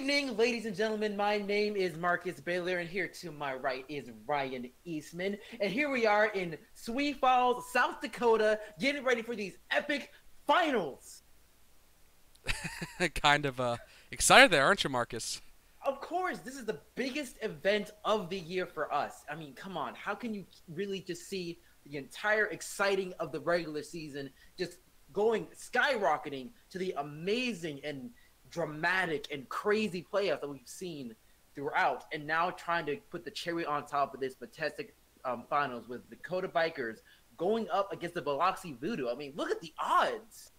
evening, ladies and gentlemen. My name is Marcus Baylor, and here to my right is Ryan Eastman. And here we are in Sioux Falls, South Dakota, getting ready for these epic finals. Kind of excited there, aren't you, Marcus? Of course, this is the biggest event of the year for us. I mean, come on. How can you really just see the entire exciting of the regular season just going skyrocketing to the amazing and dramatic and crazy playoffs that we've seen throughout, and now trying to put the cherry on top of this fantastic finals with Dakota Bikers going up against the Biloxi Voodoo. I mean, look at the odds.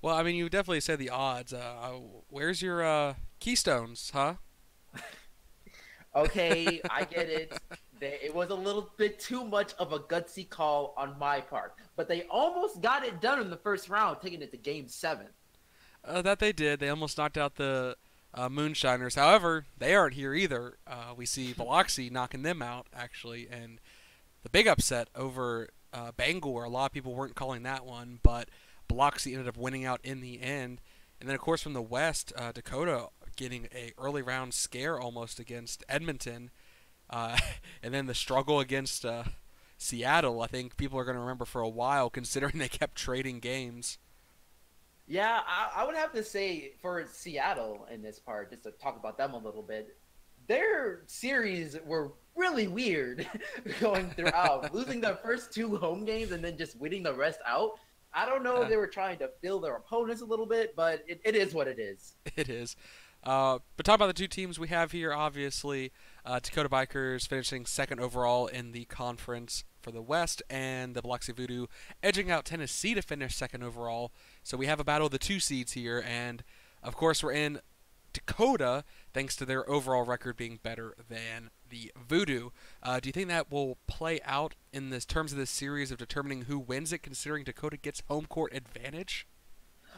Well, I mean, you definitely said the odds. Where's your keystones, huh? Okay, I get it. It was a little bit too much of a gutsy call on my part, but they almost got it done in the first round, taking it to Game 7. That they did. They almost knocked out the Moonshiners. However, they aren't here either. We see Biloxi knocking them out, actually, and the big upset over Bangor. A lot of people weren't calling that one, but Biloxi ended up winning out in the end. And then, of course, from the West, Dakota getting a early round scare almost against Edmonton. Uh, and then the struggle against Seattle, I think people are going to remember for a while, considering they kept trading games. Yeah, I would have to say for Seattle in this part, just to talk about them a little bit, their series were really weird going throughout, losing their first two home games and then just winning the rest out. I don't know if Uh, they were trying to fill their opponents a little bit, but it is what it is. it is. But talk about the two teams we have here, obviously. Dakota Bikers finishing second overall in the conference for the West, and the Biloxi Voodoo edging out Tennessee to finish second overall. So we have a battle of the two seeds here, and of course we're in Dakota thanks to their overall record being better than the Voodoo. Do you think that will play out in this terms of this series of determining who wins it, considering Dakota gets home court advantage?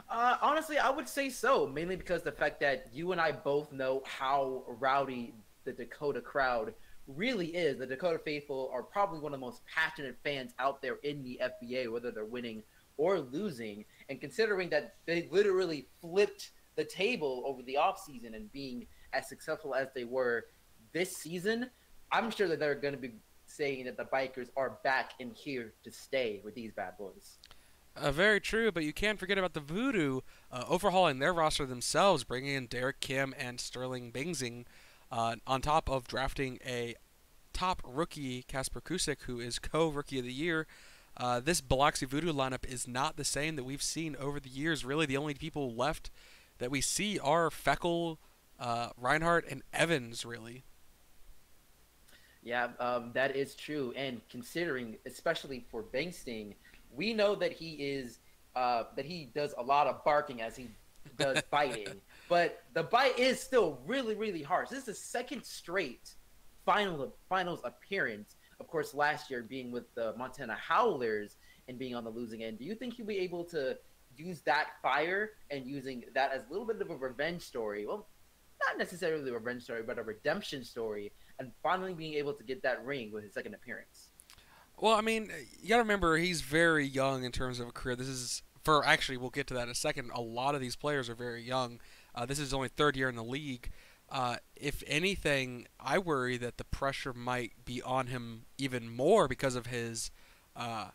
Honestly, I would say so, mainly because the fact that you and I both know how rowdy the Dakota crowd really is. The Dakota faithful are probably one of the most passionate fans out there in the FBA, whether they're winning or losing. And considering that they literally flipped the table over the offseason and being as successful as they were this season, I'm sure that they're going to be saying that the Bikers are back in here to stay with these bad boys. Very true, but you can't forget about the Voodoo overhauling their roster themselves, bringing in Derek Kim and Sterling Bingsing, on top of drafting a top rookie, Kasper Kusik, who is co-rookie of the year. This Biloxi Voodoo lineup is not the same that we've seen over the years. Really, the only people left that we see are Feckel, Reinhardt, and Evans, really. Yeah, that is true. And considering, especially for Banksting, we know that he does a lot of barking as he does biting, but the bite is still really, really harsh. This is the second straight finals appearance. Of course, last year being with the Montana Howlers and being on the losing end. Do you think he'll be able to use that fire and using that as a little bit of a revenge story? Well, not necessarily a revenge story, but a redemption story, and finally being able to get that ring with his second appearance. Well, I mean, you got to remember he's very young in terms of a career. This is for actually we'll get to that in a second. A lot of these players are very young. This is only third year in the league. If anything, I worry that the pressure might be on him even more because of his uh,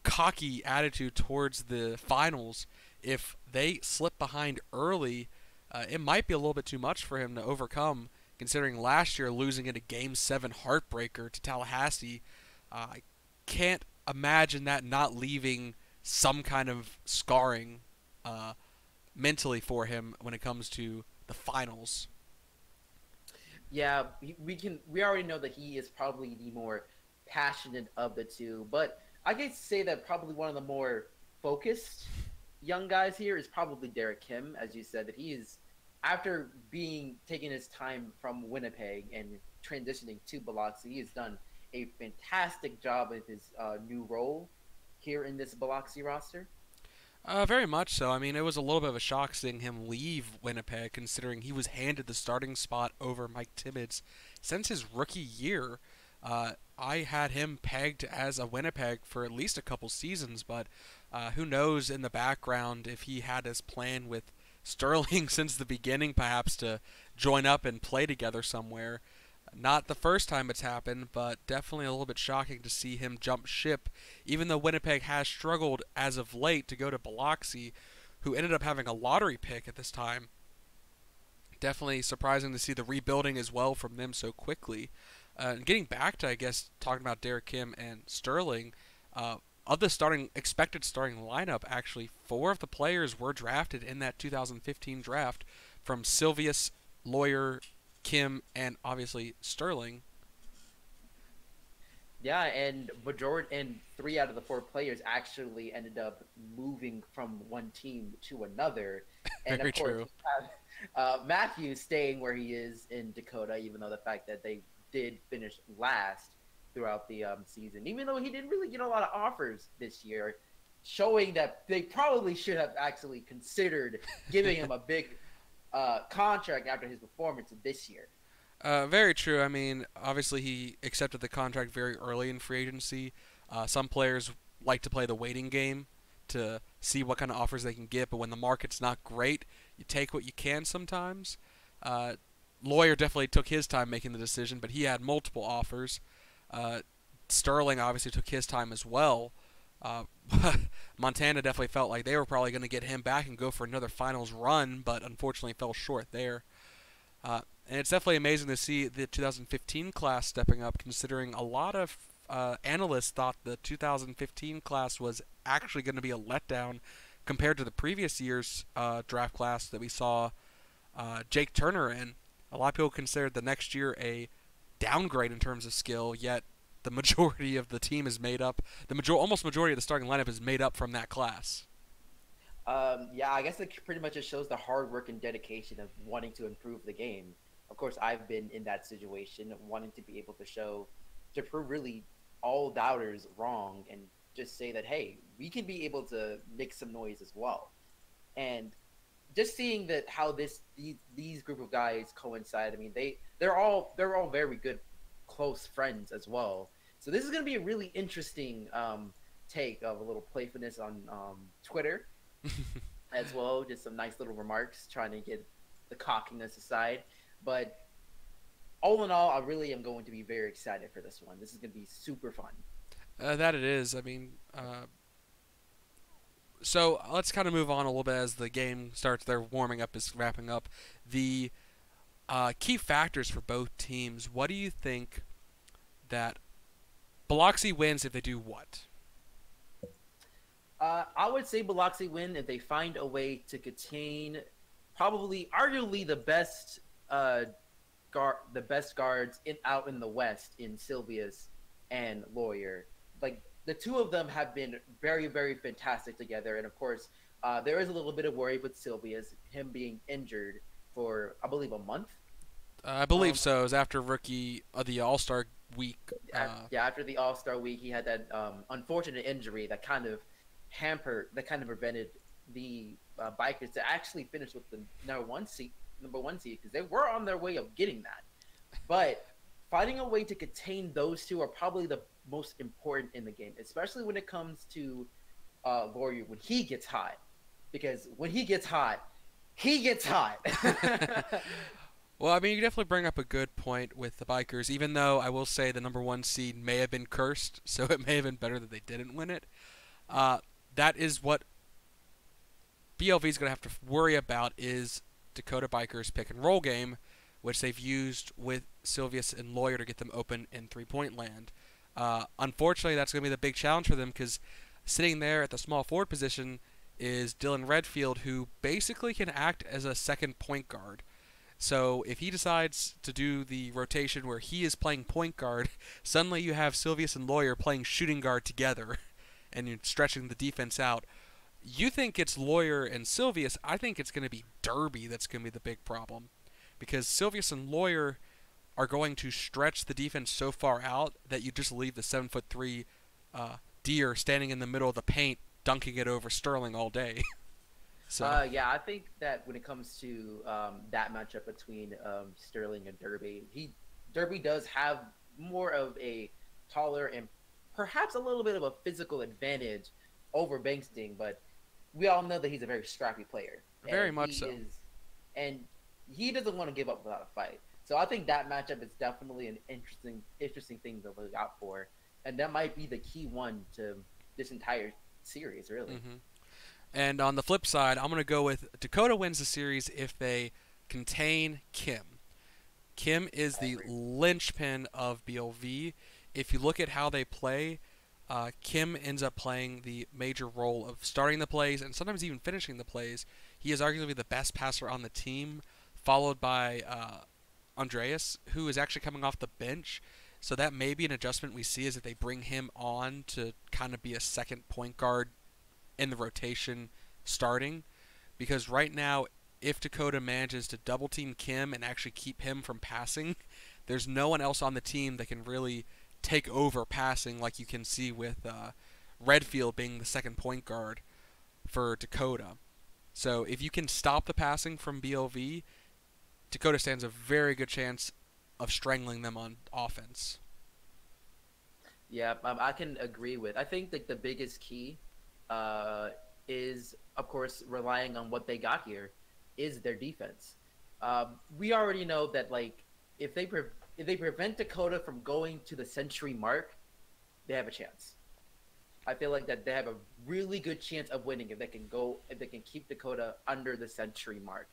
cocky attitude towards the finals. If they slip behind early, it might be a little bit too much for him to overcome. Considering last year losing in a Game 7 heartbreaker to Tallahassee, I can't imagine that not leaving some kind of scarring uh, mentally for him when it comes to the finals. Yeah, we already know that he is probably the more passionate of the two, but I could say that probably one of the more focused young guys here is probably Derek Kim, as you said, that he is after being taking his time from Winnipeg and transitioning to Biloxi. He has done a fantastic job with his new role here in this Biloxi roster. Very much so. I mean, it was a little bit of a shock seeing him leave Winnipeg, considering he was handed the starting spot over Mike Timmins since his rookie year. I had him pegged as a Winnipeg for at least a couple seasons, but who knows in the background if he had his plan with Sterling since the beginning, perhaps to join up and play together somewhere. Not the first time it's happened, but definitely a little bit shocking to see him jump ship, even though Winnipeg has struggled as of late to go to Biloxi, who ended up having a lottery pick at this time. Definitely surprising to see the rebuilding as well from them so quickly. And getting back to, I guess, talking about Derek Kim and Sterling, uh, of the expected starting lineup, actually, four of the players were drafted in that 2015 draft from Silvius, Lawyer, Kim, and obviously Sterling. Yeah, and majority and three out of the four players actually ended up moving from one team to another, and Very of course true. you have Matthew staying where he is in Dakota, even though the fact that they did finish last throughout the season, even though he didn't really get a lot of offers this year, showing that they probably should have actually considered giving him a big contract after his performance this year. Very true. I mean, obviously he accepted the contract very early in free agency. Some players like to play the waiting game to see what kind of offers they can get, but when the market's not great, you take what you can sometimes. Uh, Lawyer definitely took his time making the decision, but he had multiple offers. Uh, Sterling obviously took his time as well. Uh, Montana definitely felt like they were probably going to get him back and go for another finals run, but unfortunately fell short there. And it's definitely amazing to see the 2015 class stepping up, considering a lot of analysts thought the 2015 class was actually going to be a letdown compared to the previous year's draft class that we saw Jake Turner in. A lot of people considered the next year a downgrade in terms of skill, yet the majority of the team is made up. Almost majority of the starting lineup is made up from that class. Yeah, I guess it pretty much just shows the hard work and dedication of wanting to improve the game. Of course, I've been in that situation, wanting to be able to to prove really all doubters wrong and just say that, hey, we can be able to make some noise as well. And just seeing that how these group of guys coincide. I mean, they're all very good, close friends as well. So this is going to be a really interesting take of a little playfulness on Twitter as well. Just some nice little remarks, trying to get the cockiness aside. But all in all, I really am going to be very excited for this one. This is going to be super fun. That it is. I mean, so let's kind of move on a little bit as the game starts. They're warming up, is wrapping up. The key factors for both teams. What do you think that Biloxi wins if they do what? I would say Biloxi win if they find a way to contain probably arguably uh, the best guards out in the West in Sylvius and Lawyer. Like the two of them have been very very fantastic together, and of course there is a little bit of worry with Sylvius, him being injured for I believe a month. I believe Um, so. It was after rookie the All Star week. yeah, after the All Star week, he had that unfortunate injury that that kind of prevented the Bikers to actually finish with the number one seed because they were on their way of getting that. But finding a way to contain those two are probably the most important in the game, especially when it comes to Warrior when he gets hot, because when he gets hot. Well, I mean, you definitely bring up a good point with the Bikers, even though I will say the number one seed may have been cursed, so it may have been better that they didn't win it. Uh, that is what BLV is going to have to worry about is Dakota Bikers pick and roll game, which they've used with Sylvius and Lawyer to get them open in three-point land. Unfortunately, that's going to be the big challenge for them because sitting there at the small forward position is Dylan Redfield, who basically can act as a second point guard. So if he decides to do the rotation where he is playing point guard, suddenly you have Sylvius and Lawyer playing shooting guard together, and you're stretching the defense out. You think it's Lawyer and Sylvius. I think it's going to be Derby that's going to be the big problem. Because Sylvius and Lawyer are going to stretch the defense so far out that you just leave the 7'3" deer standing in the middle of the paint dunking it over Sterling all day. So Yeah, I think that when it comes to that matchup between Sterling and Derby does have more of a taller and perhaps a little bit of a physical advantage over Bankston, but we all know that he's a very scrappy player, Very and much so. and he doesn't want to give up without a fight. So I think that matchup is definitely an interesting thing to look out for, and that might be the key one to this entire series, really. Hmm. And on the flip side, I'm going to go with Dakota wins the series if they contain Kim. Kim is I the agree. linchpin of BLV. If you look at how they play, Kim ends up playing the major role of starting the plays and sometimes even finishing the plays. He is arguably the best passer on the team, followed by Andreas, who is actually coming off the bench. So that may be an adjustment we see is that they bring him on to kind of be a second point guard in the rotation starting. Because right now, if Dakota manages to double team Kim and actually keep him from passing, there's no one else on the team that can really take over passing like you can see with Redfield being the second point guard for Dakota. So if you can stop the passing from BLV, Dakota stands a very good chance of strangling them on offense. Yeah, I can agree with. I think that the biggest key uh, is, of course, relying on what they got here, is their defense. We already know that like if they if they prevent Dakota from going to the century mark, they have a chance. I feel like that they have a really good chance of winning if they can keep Dakota under the century mark.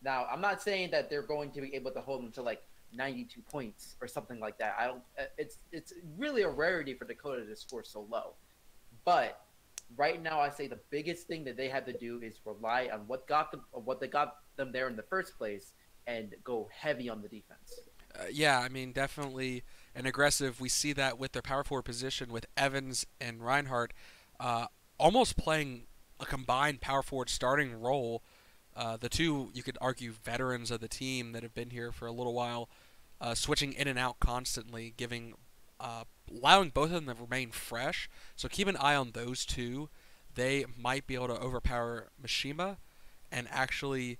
Now, I'm not saying that they're going to be able to hold them to like 92 points or something like that. I don't. It's really a rarity for Dakota to score so low. But right now, I say the biggest thing that they have to do is rely on what they got them there in the first place, and go heavy on the defense. Yeah, I mean, definitely an aggressive. We see that with their power forward position with Evans and Reinhardt uh, almost playing a combined power forward starting role. The two, you could argue, veterans of the team that have been here for a little while, switching in and out constantly, allowing both of them to remain fresh. So keep an eye on those two. They might be able to overpower Mishima and actually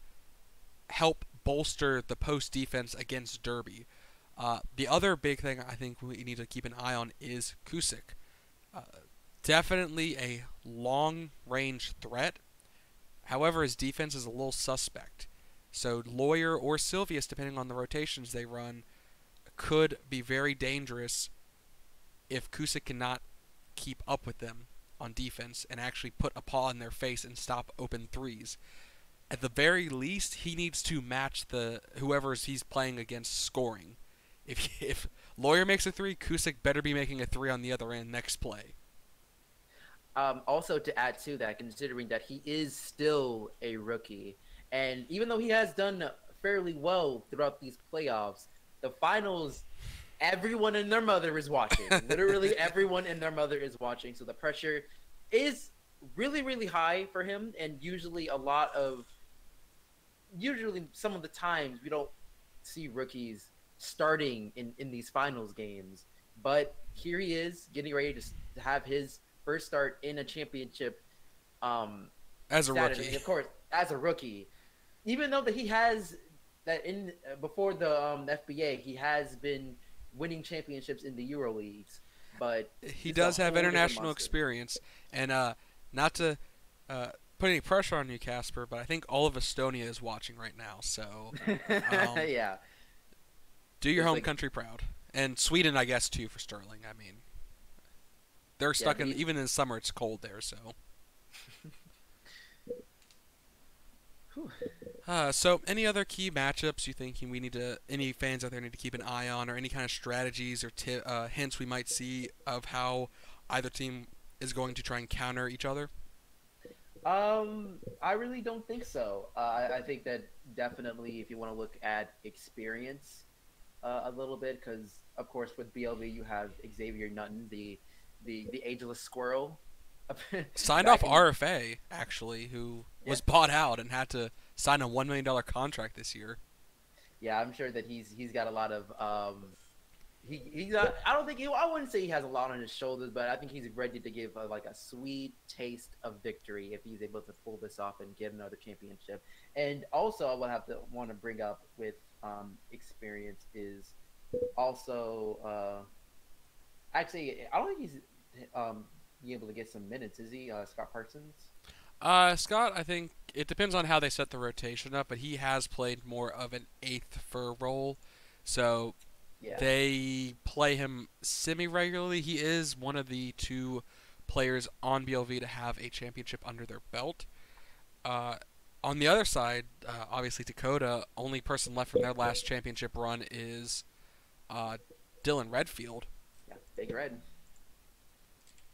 help bolster the post defense against Derby. The other big thing I think we need to keep an eye on is Kusick. Uh, Definitely a long range threat. However, his defense is a little suspect. So Lawyer or Sylvius, depending on the rotations they run, could be very dangerous if Kusick cannot keep up with them on defense and actually put a paw in their face and stop open threes. At the very least, he needs to match the whoever he's playing against scoring. If Lawyer makes a three, Kusick better be making a three on the other end next play. Also, to add to that, considering that he is still a rookie, and even though he has done fairly well throughout these playoffs, the finals, everyone and their mother is watching. Literally, everyone and their mother is watching. So the pressure is really, really high for him, and usually some of the times we don't see rookies starting in these finals games. But here he is getting ready to have his first start in a championship As a status. rookie. And of course, as a rookie, even though that he has that in before the FBA, he has been winning championships in the Euro leagues, but He this is a does have whole different international monster. experience, and not to uh, put any pressure on you, Casper, but I think all of Estonia is watching right now. So um, Yeah, do your it's home like country proud, and Sweden, I guess, too, for Sterling. I mean, they're yeah, stuck in even in the summer. It's cold there, so. whew. So, any other key matchups you think we need to, any fans out there need to keep an eye on, or any kind of strategies or hints we might see of how either team is going to try and counter each other? I really don't think so. I think that definitely, if you want to look at experience a little bit, because of course with BLV you have Xavier Nutton, the ageless squirrel, Signed off back in RFA, actually, who yeah was bought out and had to sign a $1 million contract this year. yeah. I'm sure that he's got a lot of he's not. I don't think I wouldn't say he has a lot on his shoulders, but I think he's ready to give like a sweet taste of victory if he's able to pull this off and get another championship. And also, I will have to want to bring up with experience is also actually I don't think he's be able to get some minutes. Is he Scott Parsons? Scott, I think it depends on how they set the rotation up, but he has played more of an eighth for role, so Yeah. they play him semi regularly. He is one of the two players on BLV to have a championship under their belt. Uh, on the other side, obviously Dakota, only person left from their last championship run is uh, Dylan Redfield. Yeah, Big Red.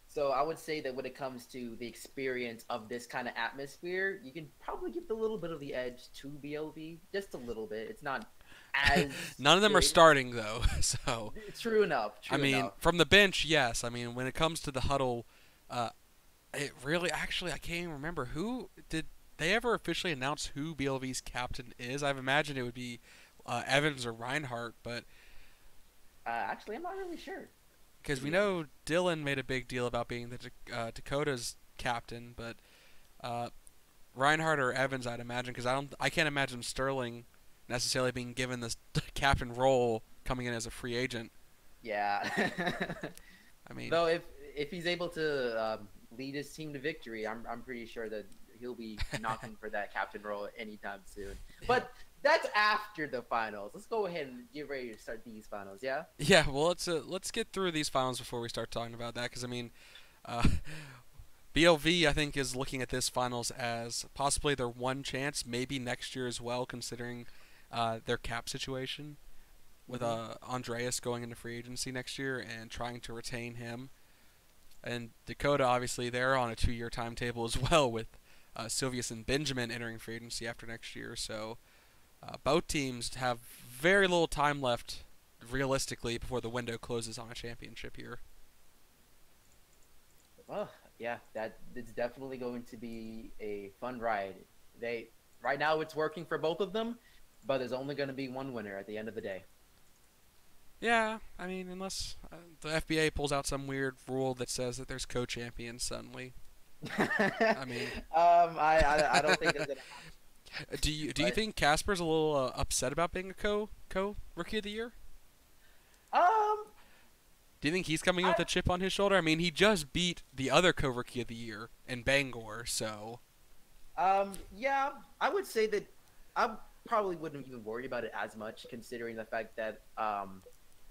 So I would say that when it comes to the experience of this kind of atmosphere, you can probably give a little bit of the edge to BLV, just a little bit. It's not as None of them are big. starting though, so True enough. I True mean, enough. from the bench, yes. I mean, when it comes to the huddle, uh, it really actually I can't even remember who did they ever officially announce who BLV's captain is. I've imagined it would be Evans or Reinhardt, but Actually, I'm not really sure. because To we be honest. know Dylan made a big deal about being the Dakota's captain, but uh, Reinhardt or Evans, I'd imagine, because I can't imagine Sterling necessarily being given this captain role coming in as a free agent. Yeah. I mean, Though if he's able to lead his team to victory, I'm pretty sure that he'll be knocking for that captain role anytime soon. But that's after the finals. Let's go ahead and get ready to start these finals. Yeah. yeah. Well, let's get through these finals before we start talking about that, because I mean, uh, BLV I think is looking at this finals as possibly their one chance, maybe next year as well, considering their cap situation with Hmm. Andreas going into free agency next year and trying to retain him. And Dakota, obviously, they're on a 2-year timetable as well, with Silvius and Benjamin entering free agency after next year. So both teams have very little time left, realistically, before the window closes on a championship here. Well, yeah, that it's definitely going to be a fun ride. They right now it's working for both of them, but there's only going to be one winner at the end of the day. Yeah, I mean, unless the FBA pulls out some weird rule that says that there's co-champions suddenly. I mean, I don't think that's gonna happen. do you But think Casper's a little upset about being a co rookie of the year? um, Do you think he's coming in I with a chip on his shoulder? I mean, he just beat the other co-rookie of the year in Bangor, so yeah, I would say that I probably wouldn't even worry about it as much, considering the fact that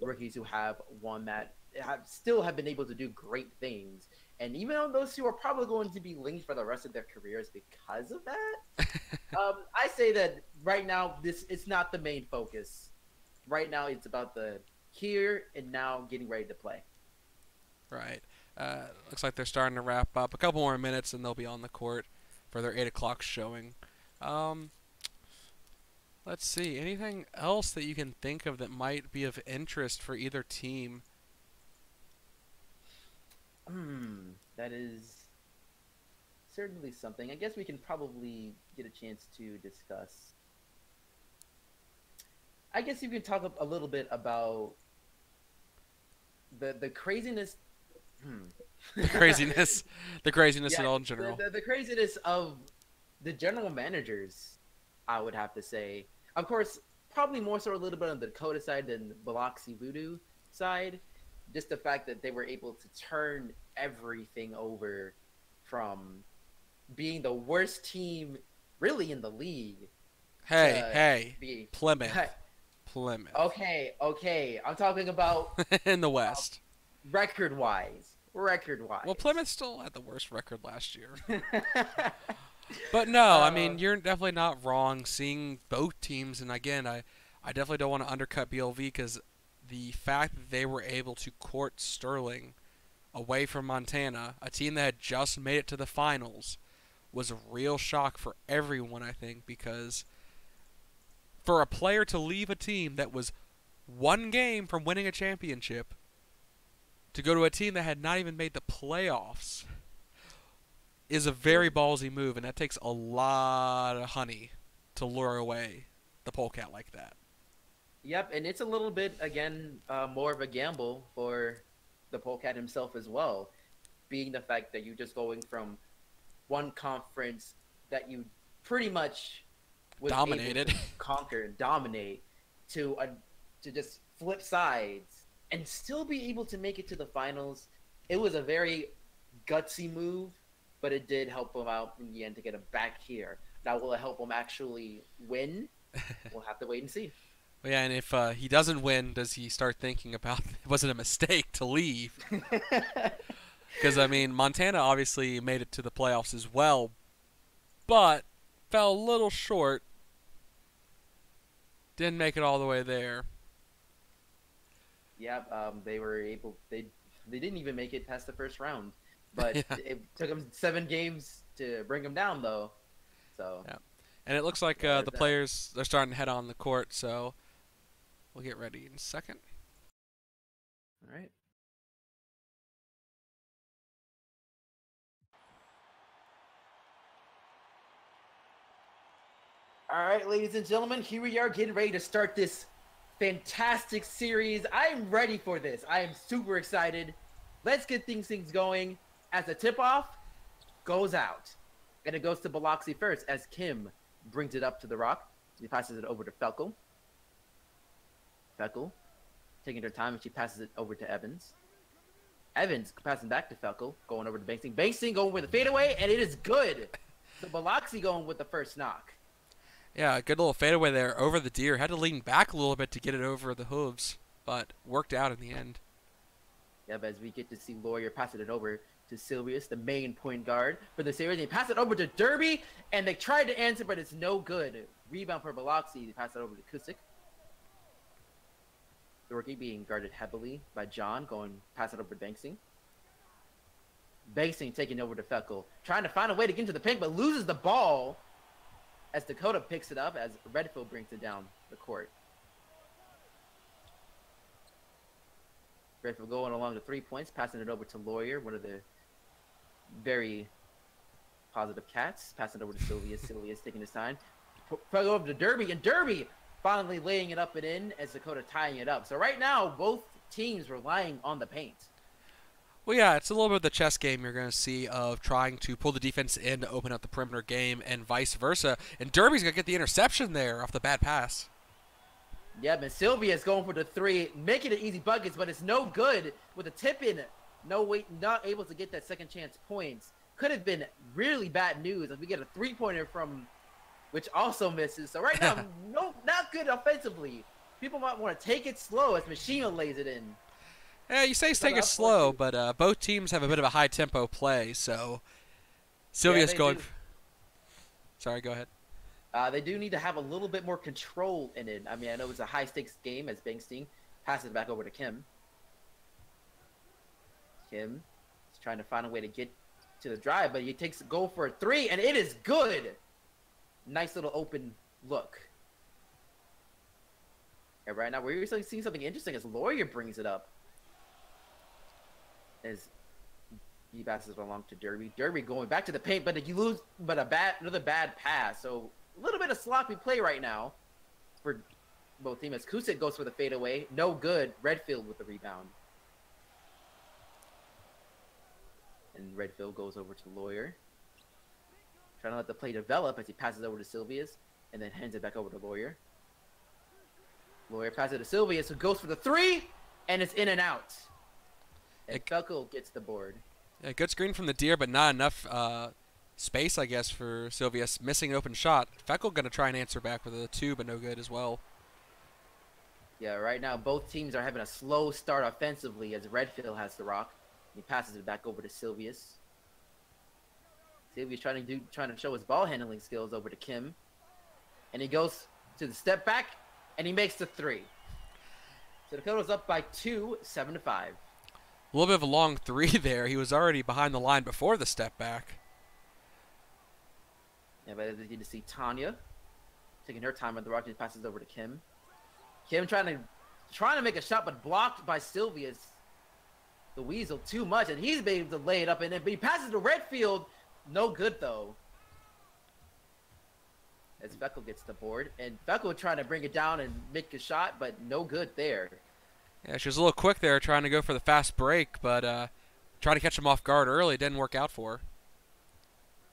rookies who have won that have been able to do great things, and even on those two are probably going to be linked for the rest of their careers because of that. I say that right now this it's not the main focus. Right now it's about the here and now getting ready to play. right. Looks like they're starting to wrap up. A couple more minutes and they'll be on the court for their 8 o'clock showing. Um, let's see. Anything else that you can think of that might be of interest for either team? That is certainly something. I guess we can probably get a chance to discuss. I guess you can talk a little bit about the craziness. Hmm. The craziness, the craziness Yeah, in all in general. the craziness of the general managers. I would have to say, of course, probably more so a little bit on the Dakota side than Biloxi Voodoo side. Just the fact that they were able to turn everything over from being the worst team really in the league Hey, to hey, be Plymouth, Plymouth, okay. I'm talking about in the West. record wise. Record Well, wise. Plymouth still had the worst record last year. But no, I uh, mean you're definitely not wrong. Seeing both teams, and again, I definitely don't want to undercut BLV because the fact that they were able to court Sterling away from Montana, a team that had just made it to the finals, was a real shock for everyone. I think because for a player to leave a team that was one game from winning a championship to go to a team that had not even made the playoffs is a very ballsy move, and that takes a lot of honey to lure away the polecat like that. yep, and it's a little bit again more of a gamble for the polecat himself as well, being the fact that you're just going from one conference that you pretty much was able to Dominated. conquer and dominate to a to just flip sides and still be able to make it to the finals. It was a very gutsy move but it did help him out in the end to get him back here. Now, will it help him actually win? We'll have to wait and see. Yeah, and if he doesn't win, does he start thinking about was it a mistake to leave? Because I mean, Montana obviously made it to the playoffs as well, but fell a little short. Didn't make it all the way there. Yeah, they were able. They didn't even make it past the first round, but Yeah. it took them 7 games to bring them down, though. So Yeah. And it looks like yeah, the players are starting to head on the court, so we'll get ready in a second. all right. All right, ladies and gentlemen, here we are getting ready to start this fantastic series. I am ready for this. I am super excited. Let's get things going. As the tip-off goes out, and it goes to Biloxi first as Kim brings it up to the rock. He passes it over to Felkel. Felkel taking her time, and she passes it over to Evans. Evans passing back to Felkel, going over to Bankston. Bankston going with a fadeaway, and it is good. So Biloxi going with the first knock. Yeah, a good little fadeaway there over the deer. Had to lean back a little bit to get it over the hooves, but worked out in the end. Yep, as we get to see Lawyer passing it over to Silvius, the main point guard for the series. They pass it over to Derby, and they tried to answer, but it's no good. Rebound for Biloxi. They pass it over to Kusik. The rookie being guarded heavily by John, pass it over to Banksing. Banksing taking over to Feckle, trying to find a way to get into the paint, but loses the ball as Dakota picks it up as Redfield brings it down the court. Redfield going along to 3 points, passing it over to Lawyer, one of the very positive cats. Passing it over to Silvius. Silvius taking his time. Put over to Derby, and Derby finally laying it up and in as Dakota tying it up. So right now, both teams relying on the paint. Well, yeah, it's a little bit of the chess game you're going to see of trying to pull the defense in to open up the perimeter game and vice versa. And Derby's going to get the interception there off the bad pass. Yeah, but Sylvia's going for the 3, making it easy buckets, but it's no good with a tip in. No way, not able to get that second chance points. Could have been really bad news if we get a 3-pointer from, which also misses. So right now, not good offensively. People might want to take it slow as Machina lays it in. Yeah, you say take it slow, but both teams have a bit of a high-tempo play, so Sylvia's going. Sorry, go ahead. They do need to have a little bit more control in it. I mean, I know it's a high-stakes game as Bangstein passes it back over to Kim. Kim is trying to find a way to get to the drive, but he takes a goal for a 3, and it is good. Nice little open look. And right now, we're seeing something interesting as Lawyer brings it up. As he passes it along to Derby. Derby going back to the paint, but you lose, but another bad pass. So a little bit of sloppy play right now for both teams. As Kusik goes for the fadeaway, no good. Redfield with the rebound, and Redfield goes over to Lawyer, trying to let the play develop as he passes over to Silvius, and then hands it back over to Lawyer. Lawyer passes it to Silvius, who goes for the 3, and it's in and out. And Felkel gets the board. Yeah, good screen from the deer, but not enough space, I guess, for Silvius. Missing an open shot. Feckle going to try and answer back with a 2, but no good as well. Yeah, right now both teams are having a slow start offensively as Redfield has the rock. He passes it back over to Silvius. Silvius trying to show his ball handling skills over to Kim. And he goes to the step back, and he makes the 3. So Dakota's up by 2, 7-5. A little bit of a long 3 there. He was already behind the line before the step back. Yeah, but you get to see Tanya taking her time at the rock. She passes over to Kim. Kim trying to make a shot, but blocked by Silvius, the Weasel, too much, and he's been able to lay it up in it. But he passes to Redfield, no good though. As Feckle gets the board, and Feckle trying to bring it down and make a shot, but no good there. Yeah, she was a little quick there trying to go for the fast break, but trying to catch him off guard early. It didn't work out for her.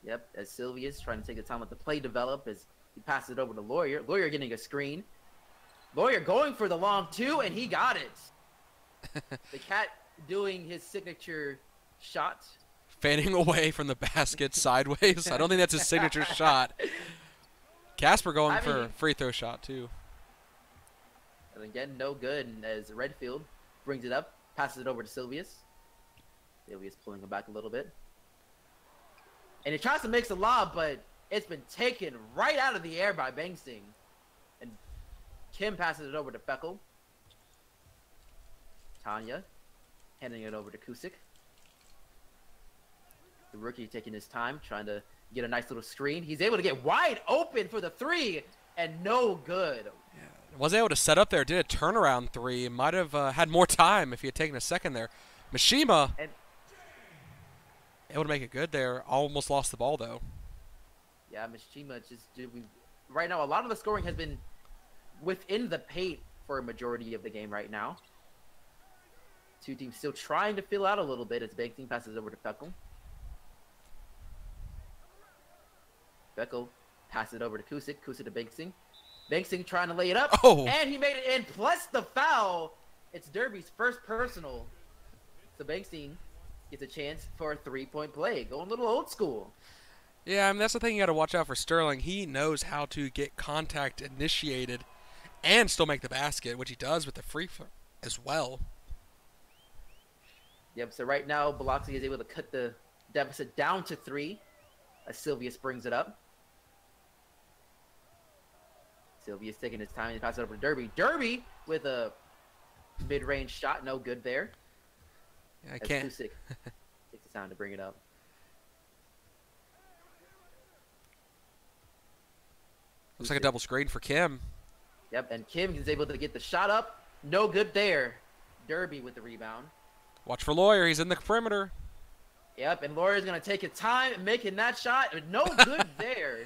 Yep, as Silvius trying to take the time let the play develop as he passes it over to Lawyer. Lawyer getting a screen. Lawyer going for the long 2, and he got it. The cat doing his signature shot. fading away from the basket sideways. I don't think that's his signature shot. Casper going I for mean, a free throw shot, too. and again, no good as Redfield brings it up, passes it over to Sylvius. Sylvius pulling him back a little bit. And he tries to mix a lob, but it's been taken right out of the air by Bangsting. And Kim passes it over to Feckle. Tanya handing it over to Kusik. The rookie taking his time, trying to get a nice little screen. He's able to get wide open for the three, and no good. Yeah. Wasn't able to set up there. Did a turnaround three. Might have had more time if he had taken a second there. Mishima able to make it good there. Almost lost the ball, though. Yeah, Mishima just right now, a lot of the scoring has been within the paint for a majority of the game right now. Two teams still trying to fill out a little bit as Bangsting passes over to Feckle. Feckle passes it over to Kusik. Kusik to Bangsting. Bangsting trying to lay it up. Oh! And he made it in, plus the foul. It's Derby's first personal. So Bangsting gets a chance for a three-point play. Going a little old school. Yeah, I mean, that's the thing you got to watch out for Sterling. He knows how to get contact initiated and still make the basket, which he does with the free throw as well. Yep, so right now, Biloxi is able to cut the deficit down to 3 as Sylvius brings it up. Sylvius taking his time and passes it over to Derby. Derby with a mid-range shot, no good there. Yeah, I can't. Kusik takes the time to bring it up. Looks like a double screen for Kim. Yep, and Kim is able to get the shot up. No good there. Derby with the rebound. Watch for Lawyer. He's in the perimeter. Yep, and Lawyer's going to take his time making that shot. No good there.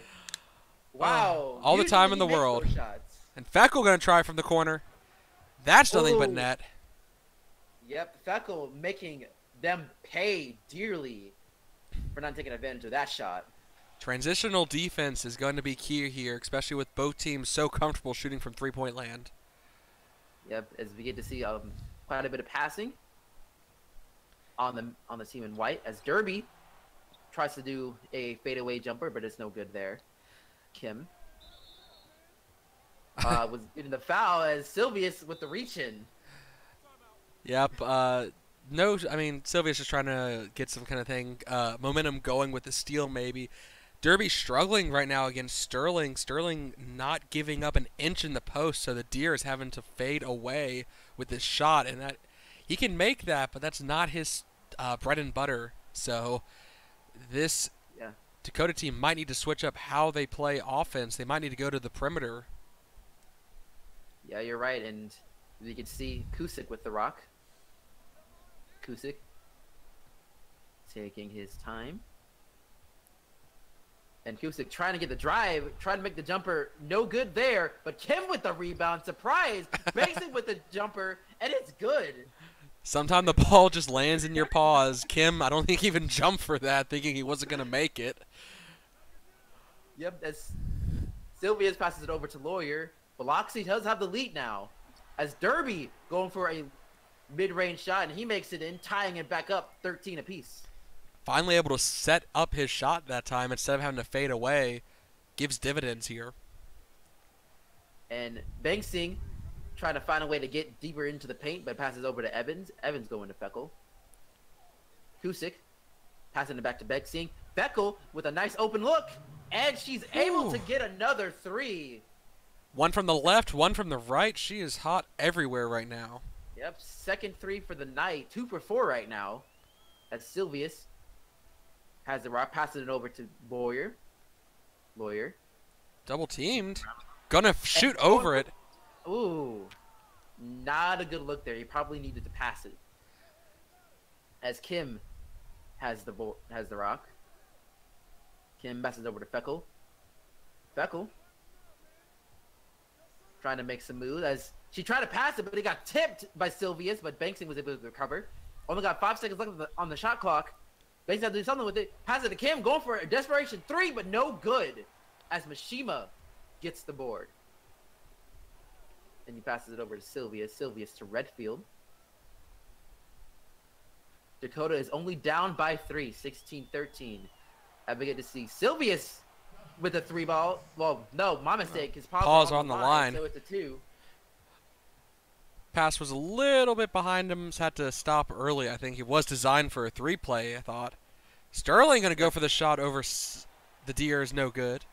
Wow. All the time in Usually the he makes world. those shots. And Feckle going to try from the corner. That's nothing but Ooh. net. Yep, Feckle making them pay dearly for not taking advantage of that shot. Transitional defense is going to be key here, especially with both teams so comfortable shooting from three-point land. Yep, as we get to see quite a bit of passing on the team in white, as Derby tries to do a fadeaway jumper, but it's no good there. Kim was getting the foul as Sylvius with the reach-in. Yep. No, I mean, Sylvia's just trying to get some kind of thing, momentum going with the steal maybe. Derby struggling right now against Sterling. Sterling not giving up an inch in the post, so the Deer is having to fade away with this shot, and that he can make that, but that's not his bread and butter. So this Dakota team might need to switch up how they play offense. They might need to go to the perimeter. Yeah, you're right, and you can see Kusik with the rock. Kusik taking his time. And Kusik trying to get the drive, trying to make the jumper, no good there. But Kim with the rebound, surprise, makes it with the jumper, and it's good. Sometimes the ball just lands in your paws. Kim, I don't think he even jumped for that, thinking he wasn't going to make it. Yep, as Sylvius passes it over to Lawyer. Biloxi does have the lead now. As Derby going for a mid-range shot, and he makes it in, tying it back up 13 apiece. Finally able to set up his shot that time instead of having to fade away. Gives dividends here. And Bangsting trying to find a way to get deeper into the paint, but passes over to Evans. Evans going to Feckle. Kusik passing it back to Bangsting. Feckle with a nice open look, and she's able to get another 3. One from the left, one from the right. She is hot everywhere right now. Yep, second 3 for the night. 2 for 4 right now. As Sylvius has the rock, passing it over to Lawyer. Double teamed. Gonna shoot over it. Ooh, not a good look there. He probably needed to pass it. As Kim has the rock. Kim passes over to Feckle. Feckle trying to make some moves as she tried to pass it, but it got tipped by Sylvius, but Bangsting was able to recover. Only got 5 seconds left on the shot clock. Bangsting had to do something with it. Pass it to Kim, going for a desperation 3, but no good. As Mishima gets the board. And he passes it over to Sylvius. Sylvius to Redfield. Dakota is only down by 3, 16-13. And we get to see Sylvius with a 3-ball. Well, no, my mistake. His Paws paws on the line. so it's a 2. Pass was a little bit behind him. Just had to stop early. I think it was designed for a 3-play, I thought. Sterling going to go for the shot over the deer is no good.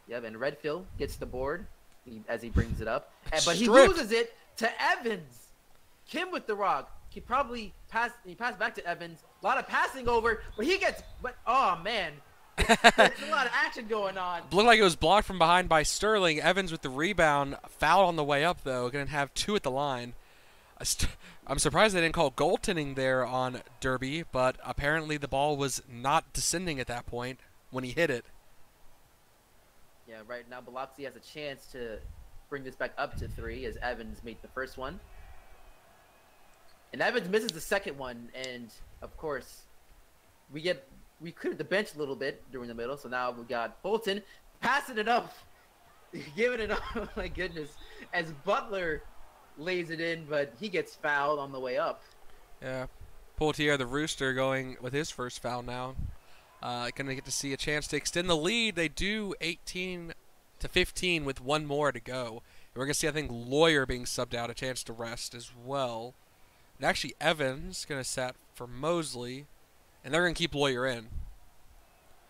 Yep, and Redfield gets the board as he brings it up. But he Stripped. loses it to Evans. Kim with the rock. He passed back to Evans. A lot of passing over, oh man. There's a lot of action going on. Looked like it was blocked from behind by Sterling. Evans with the rebound. Foul on the way up, though. Going to have 2 at the line. I'm surprised they didn't call goaltending there on Derby, but apparently the ball was not descending at that point when he hit it. Yeah, right now Biloxi has a chance to bring this back up to 3 as Evans made the first one. And Evans misses the second one, and of course, we cleared the bench a little bit during the middle, so now we got Fulton passing it up, giving it up, oh my goodness, as Butler lays it in, but he gets fouled on the way up. Yeah, Poultier, the Rooster, going with his first foul now. Going to get to see a chance to extend the lead. They do 18-15 with 1 more to go. And we're going to see, I think, Lawyer being subbed out, a chance to rest as well. And actually, Evans going to set for Mosley, and they're going to keep Lawyer in.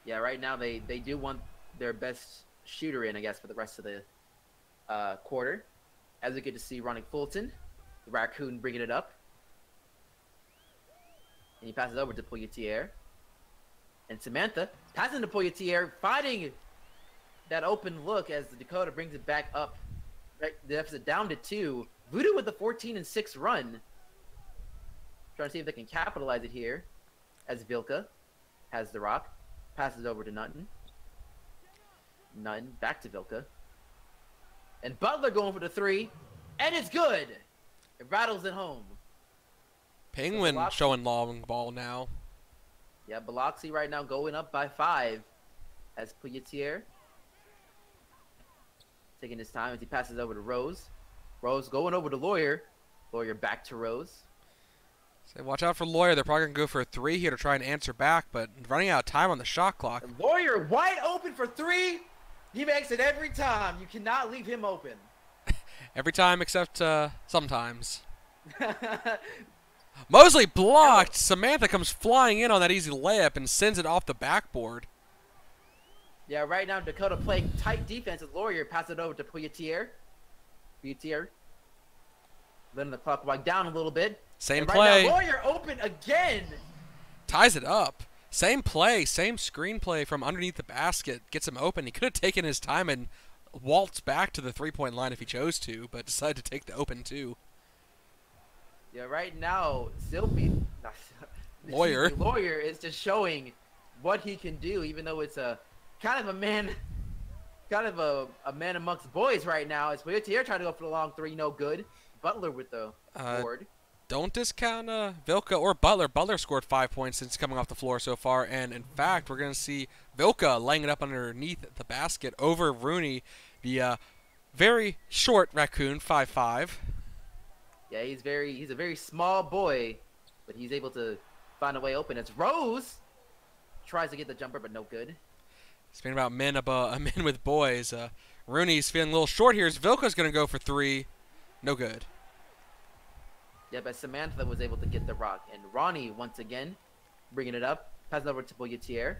Yeah, right now they do want their best shooter in, I guess, for the rest of the quarter. As we get to see Ronnie Fulton, the Raccoon bringing it up. And he passes over to Poitier. And Samantha passing to Poitier, finding that open look as the Dakota brings it back up. Right, the deficit down to 2. Voodoo with the 14-6 run. Trying to see if they can capitalize it here. As Vilka has the rock. Passes over to Nutton. Nutton back to Vilka. And Butler going for the 3. And it's good. It rattles it home. Penguin So showing long ball now. Yeah, Biloxi right now going up by 5 as Poitier taking his time as he passes over to Rose. Rose going over to Lawyer. Lawyer back to Rose. So watch out for Lawyer. They're probably going to go for a 3 here to try and answer back, but running out of time on the shot clock. And Lawyer wide open for 3. He makes it every time. You cannot leave him open. Every time except sometimes. Mosley blocked. Samantha comes flying in on that easy layup and sends it off the backboard. Yeah, right now Dakota playing tight defense as Lawyer passes it over to Poitier. Poitier. Letting the clock wind down a little bit. Same and play. Right now, Lawyer open again. Ties it up. Same play, same screenplay from underneath the basket. Gets him open. He could have taken his time and waltzed back to the 3-point line if he chose to, but decided to take the open 2. Yeah, right now, Lawyer is just showing what he can do, even though it's a kind of a man amongst boys right now. As Poitier trying to go for the long 3, no good. Butler with the board. Don't discount Vilka or Butler. Butler scored 5 points since coming off the floor so far, and in fact, we're going to see Vilka laying it up underneath the basket over Rooney, the very short Raccoon, 5'5". Yeah, he's a very small boy, but he's able to find a way open. It's Rose tries to get the jumper, but no good. Speaking about men with boys, Rooney's feeling a little short here. Vilka's going to go for 3, no good. Yeah, but Samantha was able to get the rock, and Ronnie once again bringing it up, passing over to Poitier.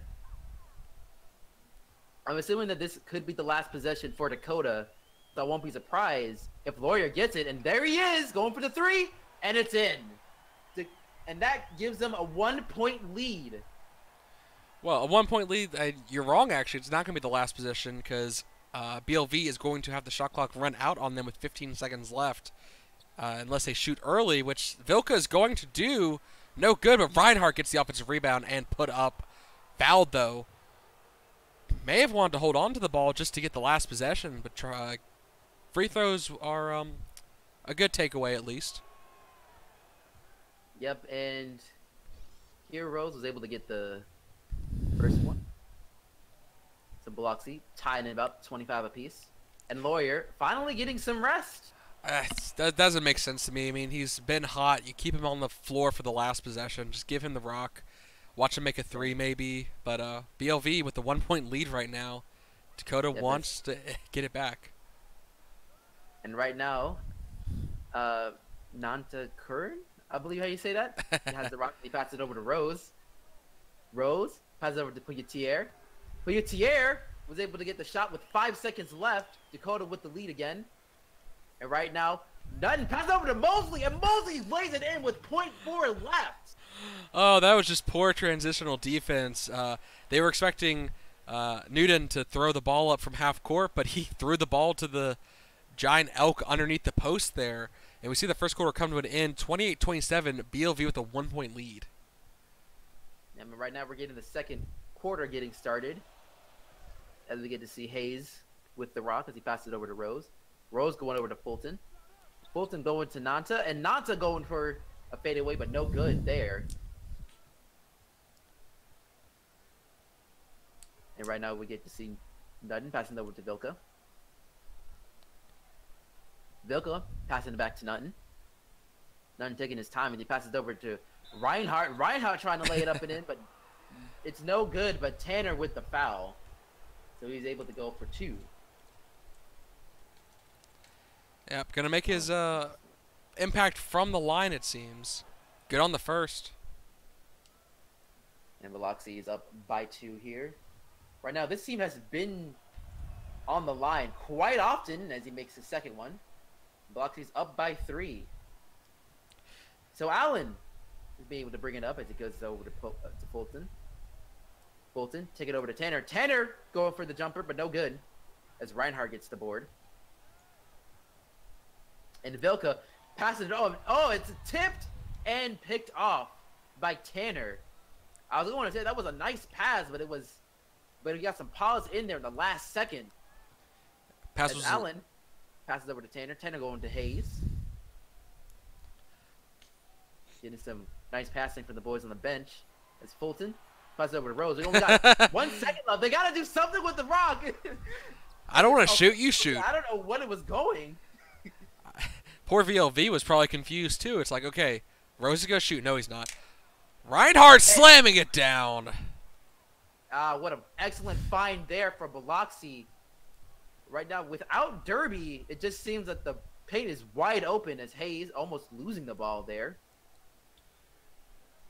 I'm assuming that this could be the last possession for Dakota. So I won't be surprised if Lawyer gets it, and there he is, going for the 3, and it's in. And that gives them a 1-point lead. Well, a 1-point lead, you're wrong, actually. It's not going to be the last possession because BLV is going to have the shot clock run out on them with 15 seconds left unless they shoot early, which Vilka is going to do. No good, but Reinhardt gets the offensive rebound and put up. Fouled, though. May have wanted to hold on to the ball just to get the last possession, but free throws are a good takeaway at least. Yep, and here Rose was able to get the first one. So Biloxi tying it about 25 apiece. And Lawyer finally getting some rest. That doesn't make sense to me. I mean, he's been hot. You keep him on the floor for the last possession. Just give him the rock. Watch him make a three, maybe. But BLV with the 1 point lead right now. Dakota Yep, wants to get it back. and right now, Nanta Curran, I believe how you say that. He has the rock. He passes it over to Rose. Rose passes it over to Puyatier. Puyatier was able to get the shot with 5 seconds left. Dakota with the lead again. And right now, Nutton passes over to Mosley, and Mosley lays it in with .4 left. Oh, that was just poor transitional defense. They were expecting Newton to throw the ball up from half court, but he threw the ball to the giant elk underneath the post there. And we see the first quarter come to an end, 28-27, BLV with a 1 point lead. And right now we're getting the second quarter getting started. As we get to see Hayes with the rock as he passes it over to Rose. Rose going over to Fulton. Fulton going to Nanta, and Nanta going for a fadeaway, but no good there. And right now we get to see Nutton passing over to Vilka. Vilka passing it back to Nutton. Nutton taking his time, and he passes it over to Reinhardt. Reinhardt trying to lay it up and in, but it's no good. But Tanner with the foul, so he's able to go for 2. Yep, gonna make his impact from the line, it seems. Good on the first. And Veloxy is up by 2 here. Right now, this team has been on the line quite often as he makes his second one. Veloxy's up by 3. So Allen is being able to bring it up as it goes over to Fulton. Fulton, take it over to Tanner. Tanner going for the jumper, but no good as Reinhardt gets the board. And Vilka passes it on. Oh, it's tipped and picked off by Tanner. I was going to say that was a nice pass, but he got some pause in there in the last second. Pass as was Allen passes over to Tanner. Tanner going to Hayes. Getting some nice passing from the boys on the bench. As Fulton passes over to Rose. We only got 1 second left. They got to do something with the rock. I don't want to shoot, you shoot. I don't know what it was going. Poor VLV was probably confused too. It's like, okay, Rose is going to shoot. No, he's not. Reinhardt slamming it down. What an excellent find there for Biloxi. Right now, without Derby, it just seems that the paint is wide open as Hayes almost losing the ball there.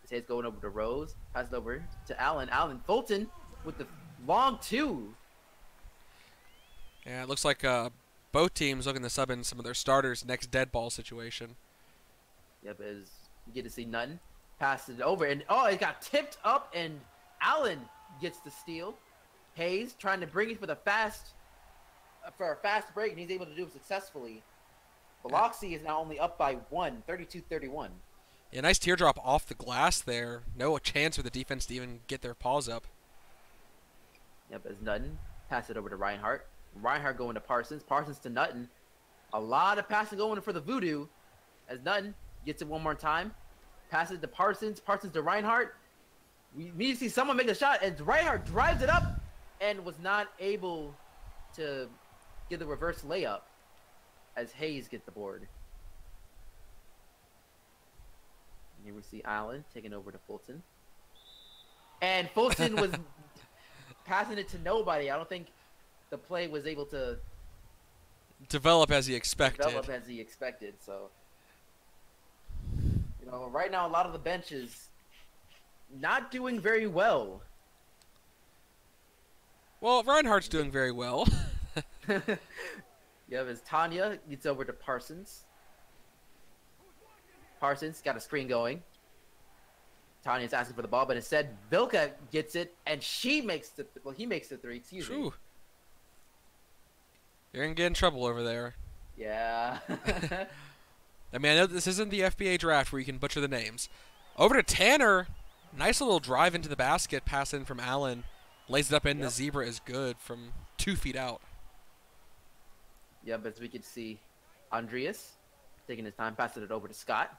As Hayes going over to Rose. Passes over to Allen. Allen Fulton with the long 2. Yeah, it looks like both teams looking to sub in some of their starters next dead ball situation. Yep, as you get to see Nutton pass it over, and oh, it got tipped up, and Allen gets the steal. Hayes trying to bring it for a fast break, and he's able to do it successfully. Biloxi is now only up by 1, 32-31. Yeah, nice teardrop off the glass there. No chance for the defense to even get their paws up. Yep, as Nutton pass it over to Reinhardt. Reinhardt going to Parsons. Parsons to Nutton. A lot of passing going for the Voodoo as Nutton gets it one more time. Passes to Parsons. Parsons to Reinhardt. We need to see someone make a shot, and Reinhardt drives it up and was not able to get the reverse layup as Hayes gets the board. And here we see Allen taking over to Fulton. And Fulton was passing it to nobody. I don't think the play was able to develop as he expected. So, right now a lot of the bench is not doing very well. Well, Reinhardt's doing very well. Yeah, as Tanya gets over to Parsons. Parsons got a screen going. Tanya's asking for the ball, but instead Vilka gets it, and he makes the 3. Excuse me. You're gonna get in trouble over there. Yeah. I mean, I know this isn't the FBA draft where you can butcher the names. Over to Tanner. Nice little drive into the basket, pass in from Allen. Lays it up in. The zebra is good from 2 feet out. Yeah, but as we can see, Andreas taking his time, passing it over to Scott.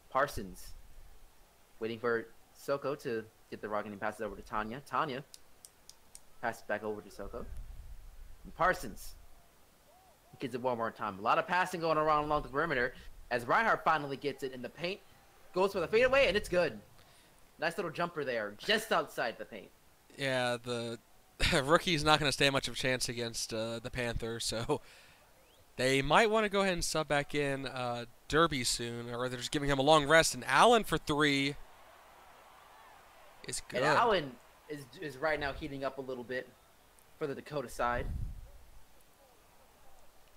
Parsons waiting for Soko to get the rock, and he passes it over to Tanya. Tanya passes it back over to Soko. And Parsons Gets it one more time. A lot of passing going around along the perimeter as Reinhardt finally gets it in the paint. Goes for the fadeaway, and it's good. Nice little jumper there, just outside the paint. Yeah, the rookie's not going to stand much of a chance against the Panthers, so they might want to go ahead and sub back in Derby soon, or they're just giving him a long rest. And Allen for 3 is good. And Allen is right now heating up a little bit for the Dakota side.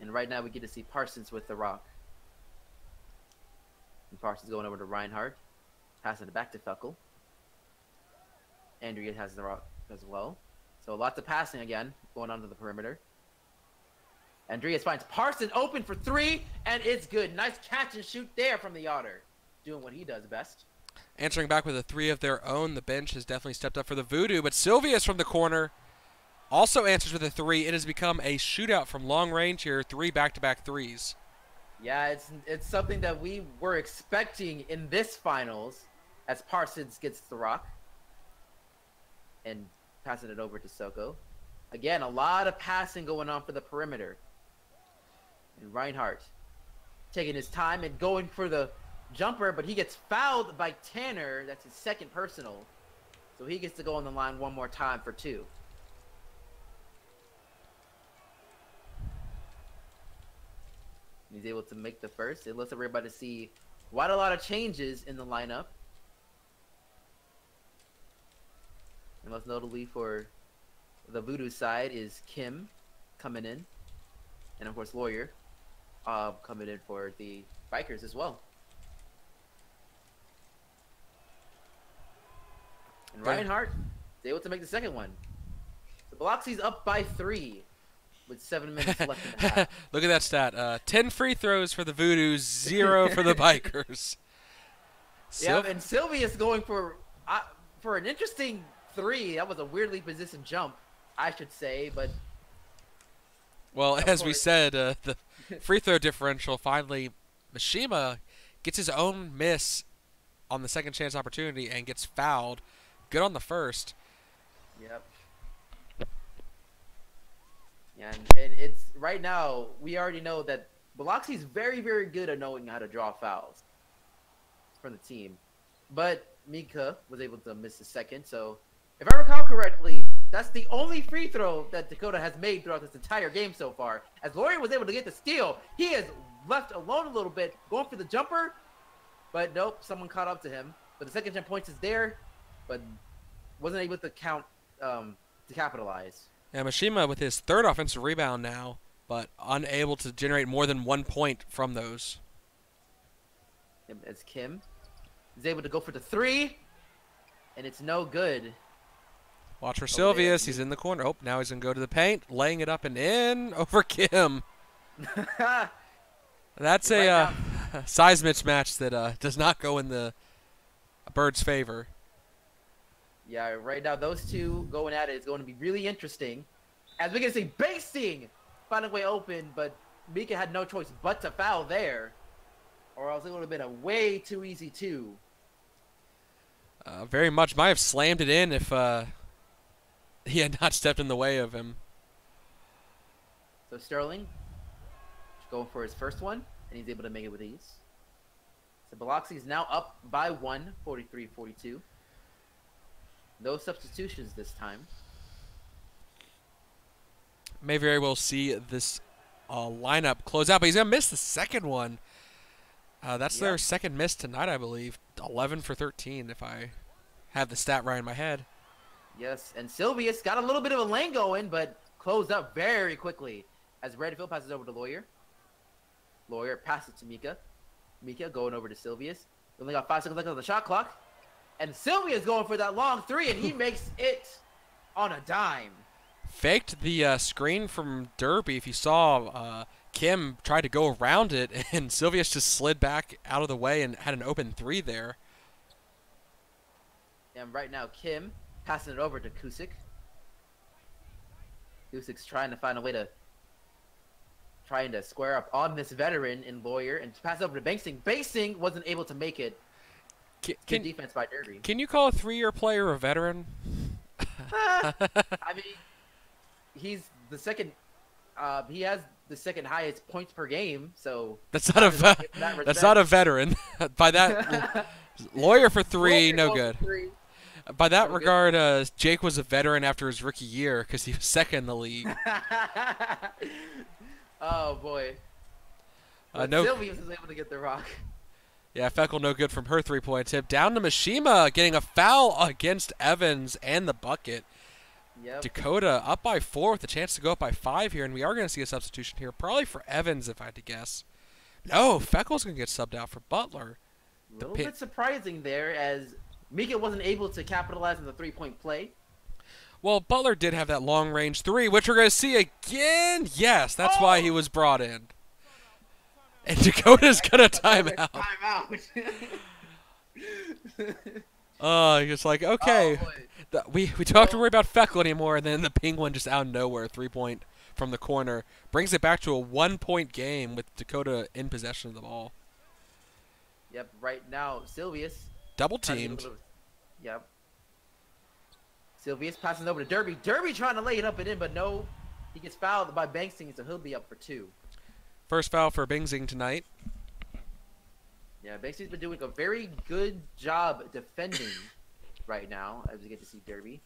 And right now we get to see Parsons with the rock. And Parsons going over to Reinhardt. Passing it back to Feckel. Andrea has the rock as well. So lots of passing again going onto the perimeter. Andreas finds Parsons open for 3, and it's good. Nice catch and shoot there from the Otter. Doing what he does best. Answering back with a 3 of their own. The bench has definitely stepped up for the Voodoo, but Sylvius from the corner also answers with a 3. It has become a shootout from long range here. 3 back-to-back threes. Yeah, it's something that we were expecting in this finals as Parsons gets the rock. And passing it over to Soko. Again, a lot of passing going on for the perimeter. And Reinhardt taking his time and going for the jumper, but he gets fouled by Tanner. That's his second personal. So he gets to go on the line one more time for 2. He's able to make the first. It lets everybody see quite a lot of changes in the lineup. And most notably for the Voodoo side is Kim coming in. And of course Lawyer coming in for the Bikers as well. And Reinhardt is able to make the second one. The Biloxi's up by 3 with 7 minutes left in the half. Look at that stat. 10 free throws for the Voodoo, 0 for the Bikers. Yeah, and Sylvia's going for an interesting 3. That was a weirdly positioned jump, I should say, but... Well, as we said, the free throw differential, finally, Mishima gets his own miss on the second chance opportunity and gets fouled. Good on the first. Yep. Yeah, and it's right now, we already know that Biloxi's very, very good at knowing how to draw fouls from the team. But Mika was able to miss the second, so if I recall correctly, that's the only free throw that Dakota has made throughout this entire game so far. As Laurie was able to get the steal, he is left alone a little bit, going for the jumper, but nope, someone caught up to him. But the second gen points is there, but wasn't able to count to capitalize. Yeah, Mishima with his 3rd offensive rebound now, but unable to generate more than 1 point from those. As Kim is able to go for the 3, and it's no good. Watch for Sylvius. He's in the corner. Oh, now he's going to go to the paint, laying it up and in over Kim. That's a size mismatch that does not go in the Birds' favor. Yeah, right now those two going at it is going to be really interesting. As we're going to see Basting find a way open, but Mika had no choice but to foul there. Or else it would have been a way too easy 2. Very much. Might have slammed it in if he had not stepped in the way of him. So Sterling going for his first one, and he's able to make it with ease. So Biloxi is now up by 1, 43-42. No substitutions this time. May very well see this lineup close out, but he's going to miss the second one. That's their second miss tonight, I believe. 11 for 13, if I have the stat right in my head. Yes, and Sylvius got a little bit of a lane going, but closed up very quickly as Redfield passes over to Lawyer. Lawyer passes to Mika. Mika going over to Sylvius. Only got 5 seconds left on the shot clock. And Sylvia's going for that long 3, and he makes it on a dime. Faked the screen from Derby. If you saw, Kim tried to go around it, and Sylvius just slid back out of the way and had an open 3 there. And right now, Kim passing it over to Kusik. Kusik's trying to find a way to square up on this veteran in Lawyer and pass over to Banksing. Banksing wasn't able to make it. Good defense by Derby. Can you call a 3-year player a veteran? I mean, he's the second. He has the second highest points per game, so That's not that's not a veteran. By that, Lawyer for three, no good. By that regard, Jake was a veteran after his rookie year because he was second in the league. Oh boy. No. Sylvia was able to get the rock. Yeah, Feckle no good from her three-point tip. Down to Mishima, getting a foul against Evans and the bucket. Yep. Dakota up by 4 with a chance to go up by 5 here, and we are going to see a substitution here, probably for Evans if I had to guess. No, Feckle's going to get subbed out for Butler. A little bit surprising there, as Mika wasn't able to capitalize on the three-point play. Well, Butler did have that long-range three, which we're going to see again. Yes, that's why he was brought in. And Dakota's going to time out. It's like, okay. We don't have to worry about Feckle anymore, and then the Penguin just out of nowhere, three-point from the corner. Brings it back to a one-point game with Dakota in possession of the ball. Yep, right now, Silvius. Double-teamed. Yep. Silvius passing over to Derby. Derby trying to lay it up and in, but no. He gets fouled by Bankston, so he'll be up for 2. First foul for Bingsing tonight. Yeah, Bankston's been doing a very good job defending right now, as we get to see Derby.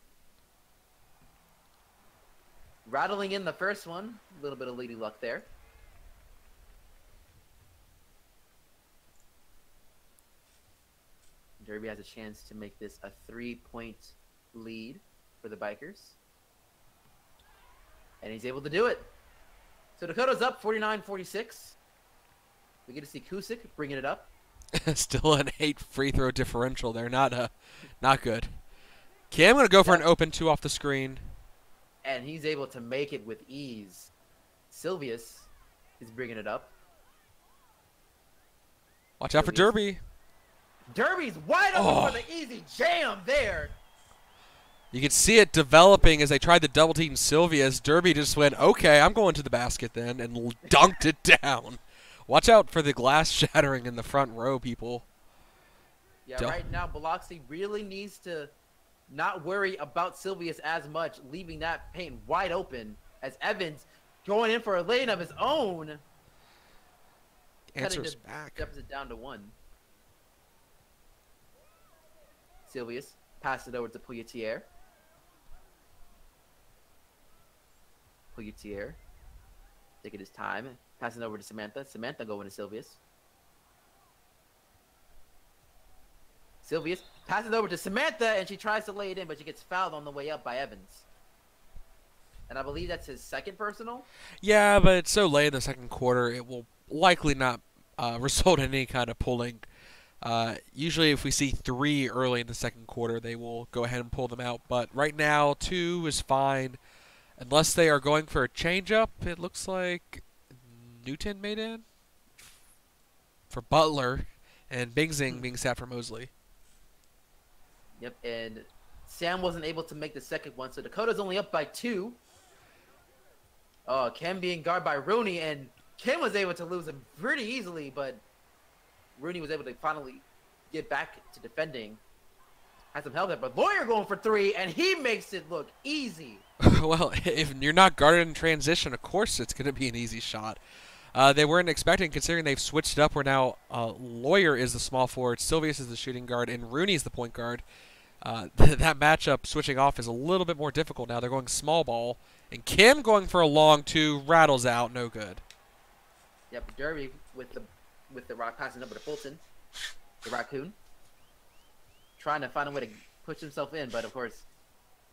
Rattling in the first one. A little bit of lady luck there. Derby has a chance to make this a 3-point lead for the Bikers. And he's able to do it. So Dakota's up 49-46. We get to see Kusick bringing it up. Still an 8 free throw differential there. Not good. Cam going to go for an open 2 off the screen. And he's able to make it with ease. Silvius is bringing it up. Watch out for Derby. Derby's wide open for the easy jam there. You can see it developing as they tried the double team Silvius. Derby just went, okay, I'm going to the basket then, and dunked it down. Watch out for the glass shattering in the front row, people. Yeah, right now, Biloxi really needs to not worry about Silvius as much, leaving that paint wide open as Evans going in for a lane of his own. Answers back. Deficit down to 1. Silvius passed it over to Poyetier. Poyetier taking his time, passing over to Samantha. Samantha going to Silvius. Silvius passes over to Samantha, and she tries to lay it in, but she gets fouled on the way up by Evans. And I believe that's his second personal? Yeah, but it's so late in the second quarter, it will likely not result in any kind of pulling. Usually if we see 3 early in the second quarter, they will go ahead and pull them out. But right now, 2 is fine. Unless they are going for a change-up, it looks like Newton made in for Butler and Bingsing being sat for Mosley. Yep, and Sam wasn't able to make the second one, so Dakota's only up by 2. Ken being guarded by Rooney, and Ken was able to lose him pretty easily, but Rooney was able to finally get back to defending. Had some help there, but Lawyer going for 3, and he makes it look easy. Well, if you're not guarded in transition, of course it's going to be an easy shot. They weren't expecting, considering they've switched it up where now Lawyer is the small forward, Silvius is the shooting guard, and Rooney's the point guard. That matchup switching off is a little bit more difficult now. They're going small ball, and Kim going for a long 2, rattles out, no good. Yep, Derby with the rock passing over to Fulton, the raccoon, trying to find a way to push himself in, but of course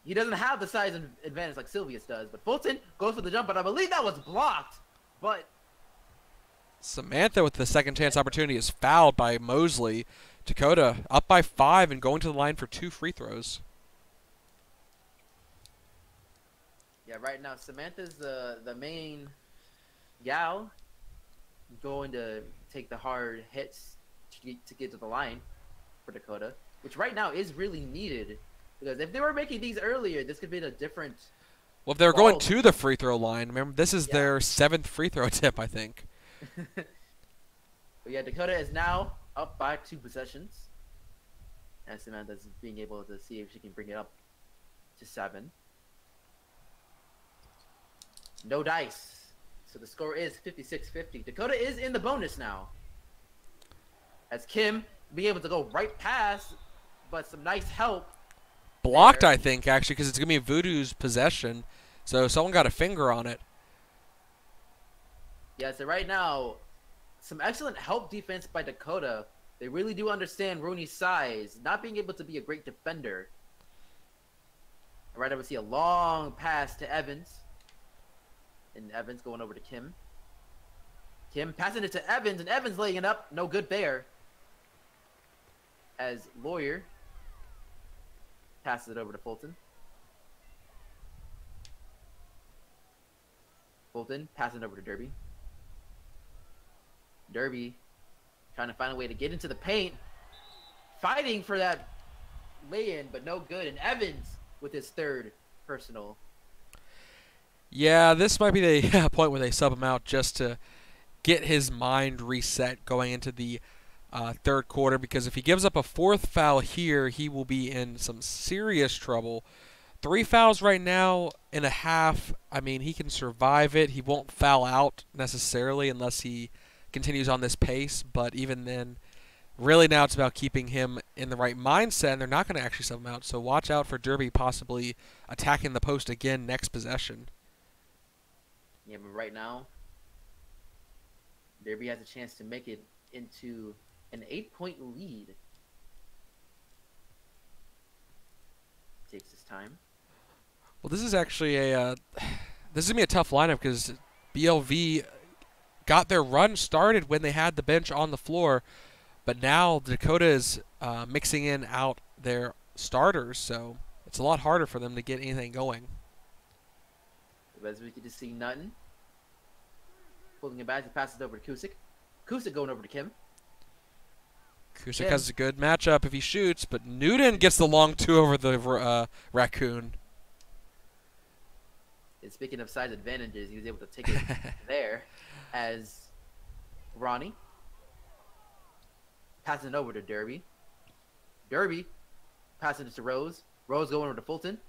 he doesn't have the size advantage like Silvius does. But Fulton goes for the jump, but I believe that was blocked. But Samantha with the second chance opportunity is fouled by Mosley. Dakota up by 5 and going to the line for 2 free throws. Yeah, right now Samantha's the main gal going to take the hard hits to get to the line for Dakota, which right now is really needed, because if they were making these earlier, this could be a different. Well, if they were going to the free throw line, remember this is their 7th free throw tip, I think. But yeah, Dakota is now up by 2 possessions, and Samantha's being able to see if she can bring it up to 7. No dice. So the score is 56-50. Dakota is in the bonus now. As Kim be able to go right past, but some nice help. Blocked, there. I think, actually, because it's going to be Voodoo's possession. So someone got a finger on it. Yeah, so right now, some excellent help defense by Dakota. They really do understand Rooney's size, not being able to be a great defender. Right now we see a long pass to Evans. And Evans going over to Kim. Kim passing it to Evans, and Evans laying it up. No good there. As Lawyer passes it over to Fulton. Fulton passing it over to Derby. Derby trying to find a way to get into the paint. Fighting for that lay-in, but no good. And Evans with his third personal. Yeah, this might be the point where they sub him out just to get his mind reset going into the third quarter, because if he gives up a fourth foul here, he will be in some serious trouble. 3 fouls right now in a half. I mean, he can survive it. He won't foul out necessarily unless he continues on this pace, but even then, really now it's about keeping him in the right mindset, and they're not going to actually sub him out. So watch out for Derby possibly attacking the post again next possession. Yeah, but right now, Derby has a chance to make it into an 8-point lead. Takes his time. Well, this is actually this is gonna be a tough lineup because BLV got their run started when they had the bench on the floor, but now Dakota is mixing in out their starters, so it's a lot harder for them to get anything going. As we get to see Nutton pulling it back, he passes it over to Kusick. Kusick going over to Kim. Kusick has a good matchup if he shoots, but Newton gets the long two over the Raccoon. And speaking of size advantages, he was able to take it there as Ronnie passing it over to Derby. Derby passing it to Rose. Rose going over to Fulton.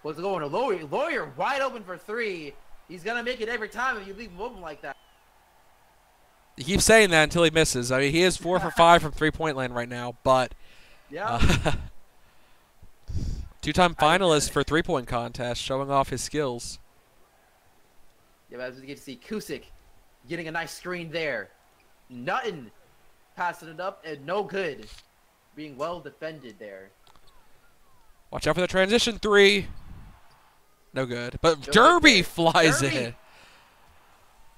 What's going to Lawyer? Lawyer wide open for three. He's going to make it every time if you leave him open like that. He keeps saying that until he misses. I mean, he is 4 for 5 from three-point land right now, but yeah. Two-time finalist for three-point contest, showing off his skills. Yeah, but as we get to see Kusick getting a nice screen there. Nutton passing it up and no good. Being well defended there. Watch out for the transition three. No good. But No Derby good. flies Derby. it.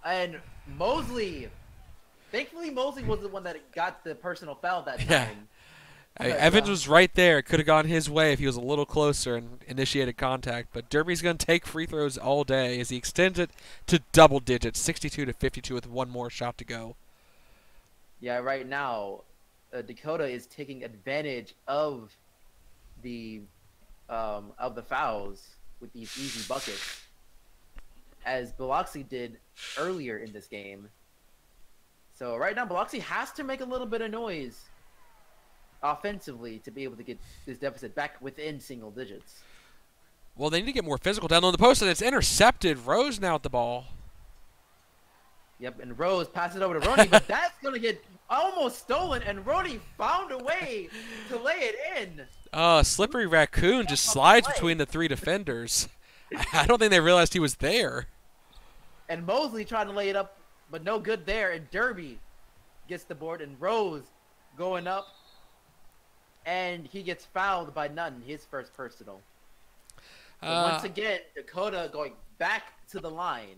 And Mosley. Thankfully, Mosley was the one that got the personal foul that time. Yeah. Evans was right there. Could have gone his way if he was a little closer and initiated contact. But Derby's going to take free throws all day as he extends it to double digits, 62-52 with one more shot to go. Yeah, right now, Dakota is taking advantage of the fouls with these easy buckets, as Biloxi did earlier in this game. So right now, Biloxi has to make a little bit of noise offensively to be able to get this deficit back within single digits. Well, they need to get more physical down on the post, and it's intercepted. Rose now at the ball. Yep, and Rose passes it over to Roney, but that's going to get almost stolen, and Roney found a way to lay it in. Slippery Raccoon just slides between the three defenders. I don't think they realized he was there. And Mosley trying to lay it up, but no good there, and Derby gets the board, and Rose going up, and he gets fouled by Nutton, his first personal. So once again, Dakota going back to the line.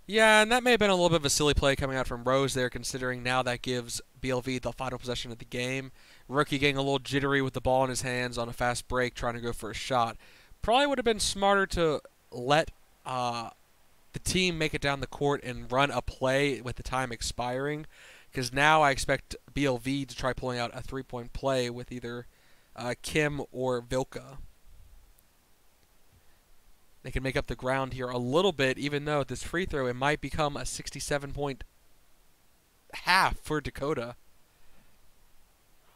Yeah, and that may have been a little bit of a silly play coming out from Rose there, considering now that gives BLV the final possession of the game. Rookie getting a little jittery with the ball in his hands on a fast break, trying to go for a shot. Probably would have been smarter to let the team make it down the court and run a play with the time expiring, because now I expect BLV to try pulling out a three-point play with either Kim or Vilka. They can make up the ground here a little bit, even though at this free throw it might become a 67-point half for Dakota.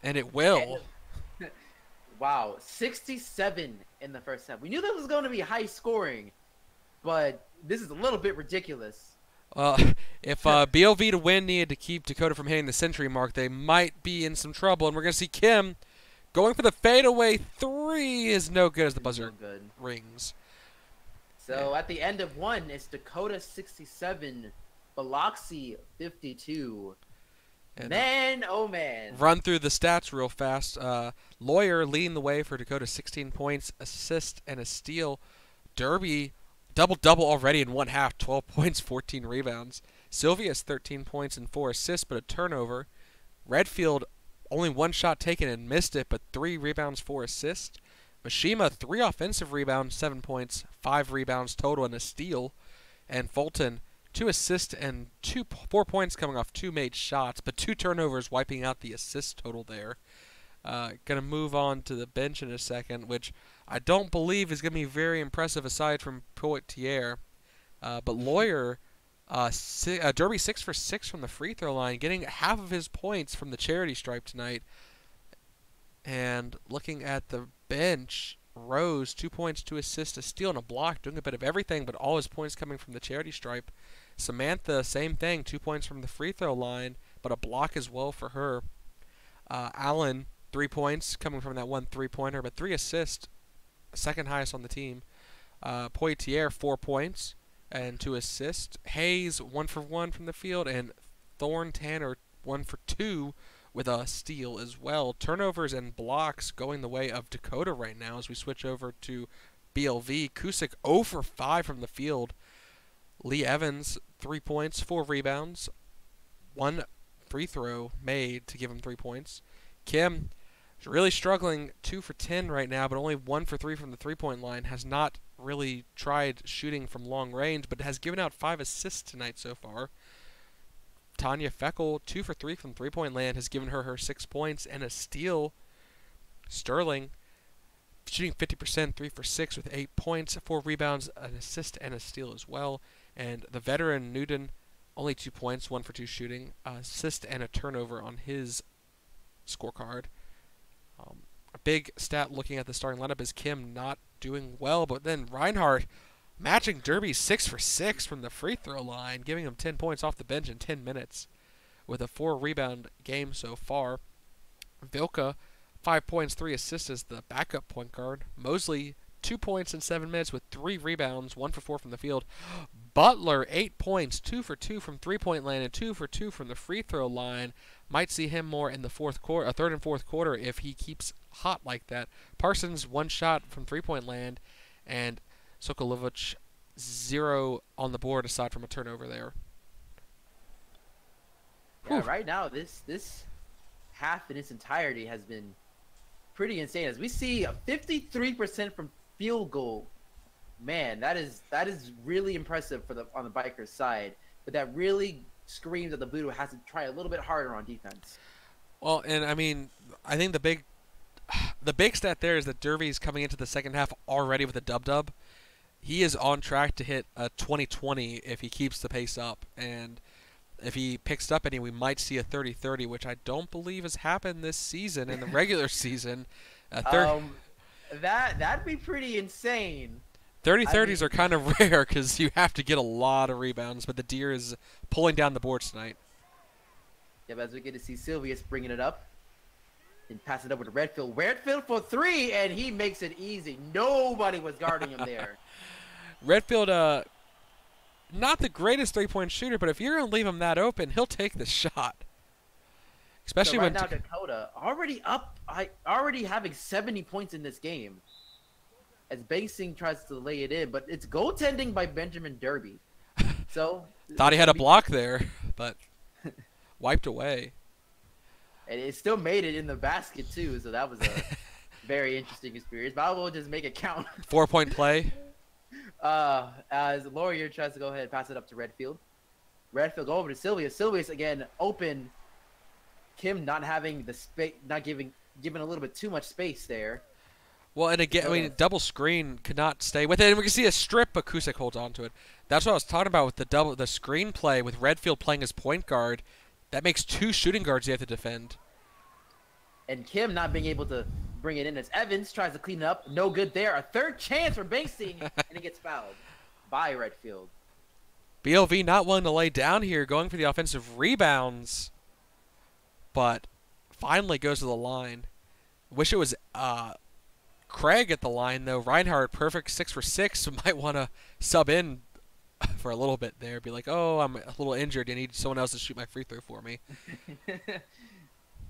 And it will. Wow, 67 in the first half. We knew that was going to be high scoring. but this is a little bit ridiculous. If BLV to win needed to keep Dakota from hitting the century mark, they might be in some trouble. And we're going to see Kim going for the fadeaway three is no good as the buzzer rings. So at the end of one, it's Dakota 67, Biloxi 52. And man, oh man. Run through the stats real fast. Lawyer leading the way for Dakota, 16 points, assist, and a steal. Derby, double-double already in one half, 12 points, 14 rebounds. Sylvia's 13 points and 4 assists, but a turnover. Redfield, only one shot taken and missed it, but 3 rebounds, 4 assists. Mishima, 3 offensive rebounds, 7 points, 5 rebounds total, and a steal. And Fulton, 2 assists and 4 points coming off 2 made shots, but 2 turnovers wiping out the assist total there. Going to move on to the bench in a second, which I don't believe is going to be very impressive aside from Poitier. But Lawyer, Derby 6 for 6 from the free throw line, getting half of his points from the charity stripe tonight. And looking at the bench, Rose, 2 points, 2 assists, a steal, and a block, doing a bit of everything, but all his points coming from the charity stripe. Samantha, same thing, 2 points from the free throw line, but a block as well for her. Allen, 3 points coming from that 1 3-pointer, but 3 assists, second highest on the team. Poitier, 4 points and 2 assists. Hayes, 1 for 1 from the field, and Thorne Tanner, 1 for 2 with a steal as well. Turnovers and blocks going the way of Dakota right now as we switch over to BLV. Kusick 0 for 5 from the field. Lee Evans, 3 points, 4 rebounds, 1 free throw made to give him 3 points. Kim is really struggling, 2 for 10 right now, but only 1 for 3 from the three-point line. Has not really tried shooting from long range, but has given out 5 assists tonight so far. Tanya Feckel, 2 for 3 from three-point land, has given her 6 points and a steal. Sterling, shooting 50%, 3 for 6 with 8 points, 4 rebounds, an assist, and a steal as well. And the veteran Newton, only 2 points, 1 for 2 shooting, assist, and a turnover on his scorecard. A big stat looking at the starting lineup is Kim not doing well, but then Reinhardt matching Derby 6 for 6 from the free throw line, giving him 10 points off the bench in 10 minutes with a 4-rebound game so far. Vilka, 5 points, 3 assists as the backup point guard. Mosley, 2 points in 7 minutes with 3 rebounds, 1 for 4 from the field. Butler, 8 points, 2 for 2 from three-point land and 2 for 2 from the free throw line. Might see him more in the third and fourth quarter if he keeps hot like that. Parsons, 1 shot from three-point land, and Sokolovic, 0 on the board aside from a turnover there. Yeah, right now this half in its entirety has been pretty insane. As we see a 53% from field goal, man, that is really impressive on the Bikers side. But that really screams that the Voodoo has to try a little bit harder on defense. Well, and I mean, I think the big stat there is that Derby's coming into the second half already with a dub-dub. He is on track to hit a 20-20 if he keeps the pace up, and if he picks it up any, we might see a 30-30, which I don't believe has happened this season in the regular season. That'd be pretty insane. 30-30s are kind of rare because you have to get a lot of rebounds, but the Deer is pulling down the boards tonight. Yeah, but as we get to see Sylvius bringing it up and pass it over to Redfield. Redfield for 3, and he makes it easy. Nobody was guarding him there. Redfield, not the greatest three-point shooter, but if you're going to leave him that open, he'll take the shot. Especially so right now Dakota already having 70 points in this game. As Basing tries to lay it in, but it's goaltending by Benjamin Derby. So thought he had a block there, but wiped away. And it still made it in the basket too, so that was a very interesting experience. But I will just make it count. 4-point play. As Laurier tries to go ahead and pass it up to Redfield. Redfield go over to Sylvius. Sylvius again open. Kim not having the space, not giving a little bit too much space there. Well, and again, I mean, double screen could not stay with it. And we can see a strip, but Kusick holds on to it. That's what I was talking about with the screen play with Redfield playing as point guard. That makes 2 shooting guards you have to defend. And Kim not being able to bring it in as Evans tries to clean it up. No good there. A third chance for Banksy, and he gets fouled by Redfield. BLV not willing to lay down here, going for the offensive rebounds, but finally goes to the line. Wish it was Craig at the line, though. Reinhardt, perfect 6 for 6, so might want to sub in for a little bit there. Be like, oh, I'm a little injured. I need someone else to shoot my free throw for me.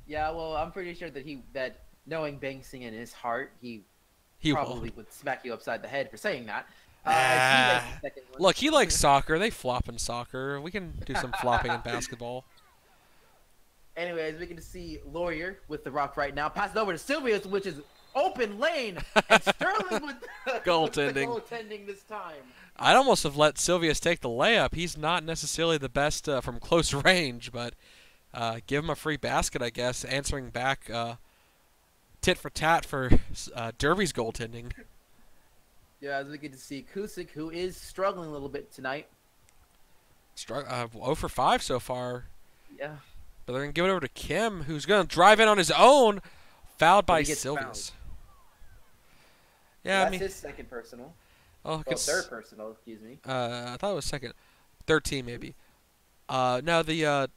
Yeah, well, I'm pretty sure that knowing Banksing in his heart, he probably would smack you upside the head for saying that. Look, he likes soccer. They flop in soccer. We can do some flopping in basketball. Anyways, we can see Lawyer with the rock right now. Pass it over to Sylvius, which is open lane, and Sterling with the goaltending this time. I'd almost have let Sylvius take the layup. He's not necessarily the best from close range, but give him a free basket, I guess, answering back tit for tat for Derby's goaltending. Yeah, as we get to see Kusick, who is struggling a little bit tonight. 0 for 5 so far. Yeah. But they're going to give it over to Kim, who's going to drive in on his own. Fouled by Sylvius. Yeah, that's his second personal. Oh, third personal, excuse me. I thought it was second. Third team, maybe. No,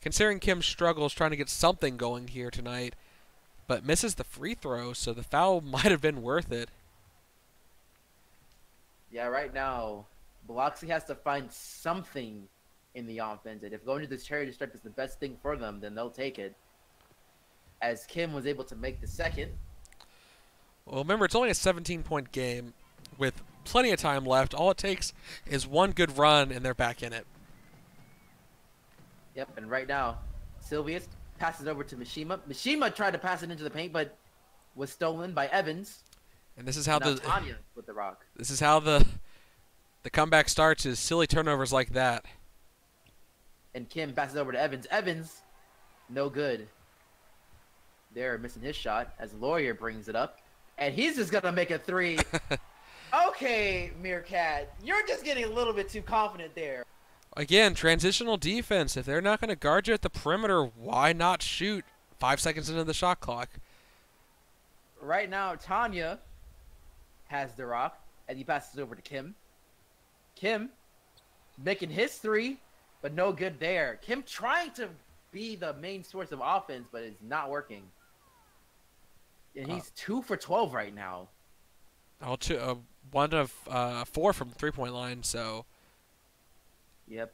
considering Kim's struggles trying to get something going here tonight, but misses the free throw, so the foul might have been worth it. Yeah, right now, Biloxi has to find something in the offense. And if going to this charity stripe is the best thing for them, then they'll take it. As Kim was able to make the second. Well, remember, it's only a 17-point game with plenty of time left. All it takes is one good run, and they're back in it. Yep, and right now, Sylvius passes over to Mishima. Mishima tried to pass it into the paint, but was stolen by Evans. And this is how Tanya with the rock. This is how the comeback starts, is silly turnovers like that. And Kim passes over to Evans. Evans, no good. They're missing his shot as Lawyer brings it up. And he's just going to make a three. Okay, Meerkat, you're just getting a little bit too confident there. Again, transitional defense. If they're not going to guard you at the perimeter, why not shoot 5 seconds into the shot clock? Right now, Tanya has the rock, and he passes over to Kim. Kim making his three, but no good there. Kim trying to be the main source of offense, but it's not working. And he's 2 for 12 right now. 1 of 4 from the three-point line, so. Yep.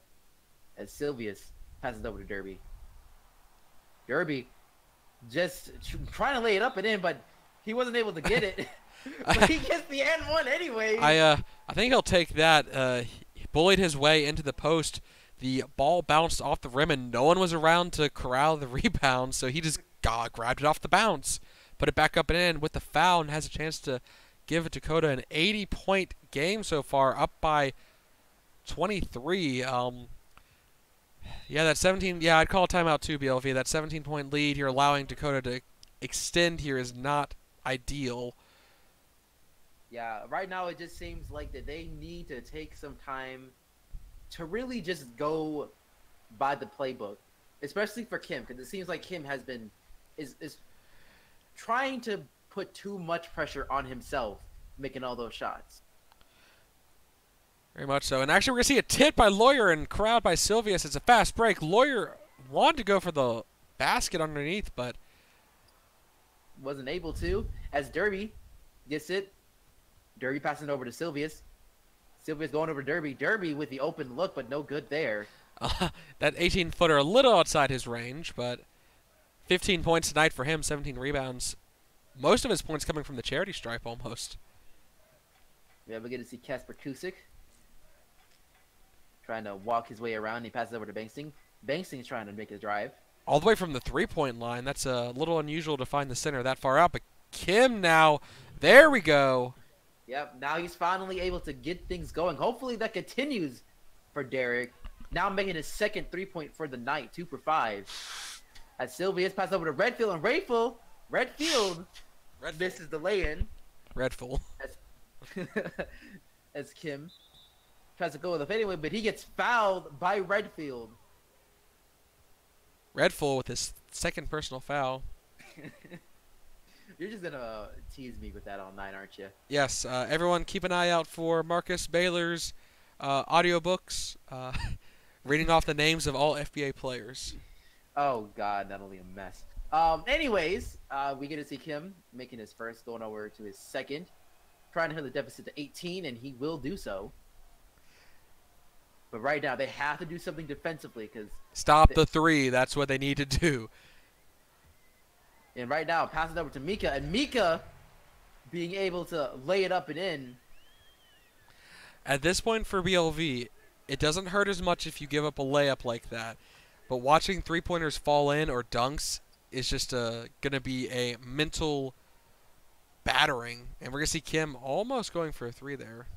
As Sylvius passes over to Derby. Derby just trying to lay it up and in, but he wasn't able to get it. But he gets the and one anyway. I think he'll take that. He bullied his way into the post. The ball bounced off the rim, and no one was around to corral the rebound, so he just grabbed it off the bounce, put it back up and in with the foul, and has a chance to give Dakota an 80-point game so far, up by 23. Yeah, that 17. Yeah, I'd call a timeout too, BLV. That 17-point lead you're allowing Dakota to extend here is not ideal. Yeah, right now it just seems like that they need to take some time to really just go by the playbook, especially for Kim, because it seems like Kim is trying to put too much pressure on himself making all those shots. Very much so. And actually, we're going to see a tip by Lawyer and corralled by Sylvius. It's a fast break. Lawyer wanted to go for the basket underneath, but wasn't able to, as Derby gets it. Derby passing it over to Sylvius. Sylvius going over to Derby. Derby with the open look, but no good there. That 18-footer a little outside his range, but 15 points tonight for him, 17 rebounds. Most of his points coming from the charity stripe almost. Yeah, we get to see Kasper Kusick trying to walk his way around. He passes over to Banksting. Banksting's trying to make a drive. All the way from the three-point line. That's a little unusual to find the center that far out, but Kim now, there we go. Yep, now he's finally able to get things going. Hopefully that continues for Derek. Now making his second three-point for the night, 2 for 5. As Sylvius passes over to Redfield, and Redfield misses the lay-in. Redfield. As Kim tries to go with a fadeaway, but he gets fouled by Redfield. Redfield with his second personal foul. You're just gonna tease me with that all night, aren't you? Yes, everyone keep an eye out for Marcus Baylor's audiobooks, reading off the names of all FBA players. Oh God, that'll be a mess. Anyways, we get to see Kim making his first, going over to his second, trying to hold the deficit to 18, and he will do so. But right now, they have to do something defensively because. Stop the three. That's what they need to do. And right now, pass it over to Mika, and Mika being able to lay it up and in. At this point for BLV, it doesn't hurt as much if you give up a layup like that. But watching three-pointers fall in or dunks is just going to be a mental battering. And we're going to see Kim almost going for a three there.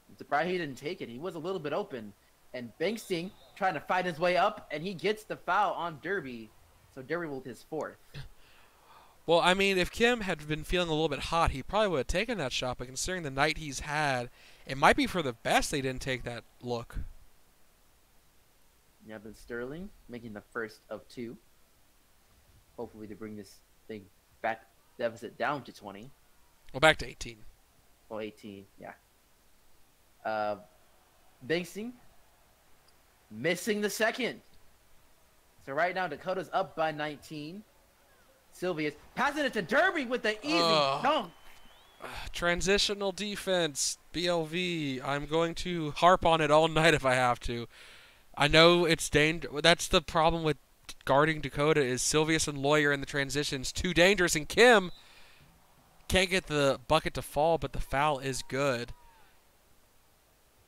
I'm surprised he didn't take it. He was a little bit open. And Banksting trying to fight his way up, and he gets the foul on Derby. So Derby will his fourth. Well, I mean, if Kim had been feeling a little bit hot, he probably would have taken that shot. But considering the night he's had, it might be for the best they didn't take that look. Nevin Sterling making the first of two. Hopefully to bring this thing back, deficit down to 20. Well, back to 18. Well, 18, yeah. Banksting missing the second. So right now Dakota's up by 19. Sylvia's passing it to Derby with the easy dunk. Transitional defense, BLV. I'm going to harp on it all night if I have to. I know it's dangerous. That's the problem with guarding Dakota is Sylvius and Lawyer in the transitions too dangerous, and Kim can't get the bucket to fall, but the foul is good.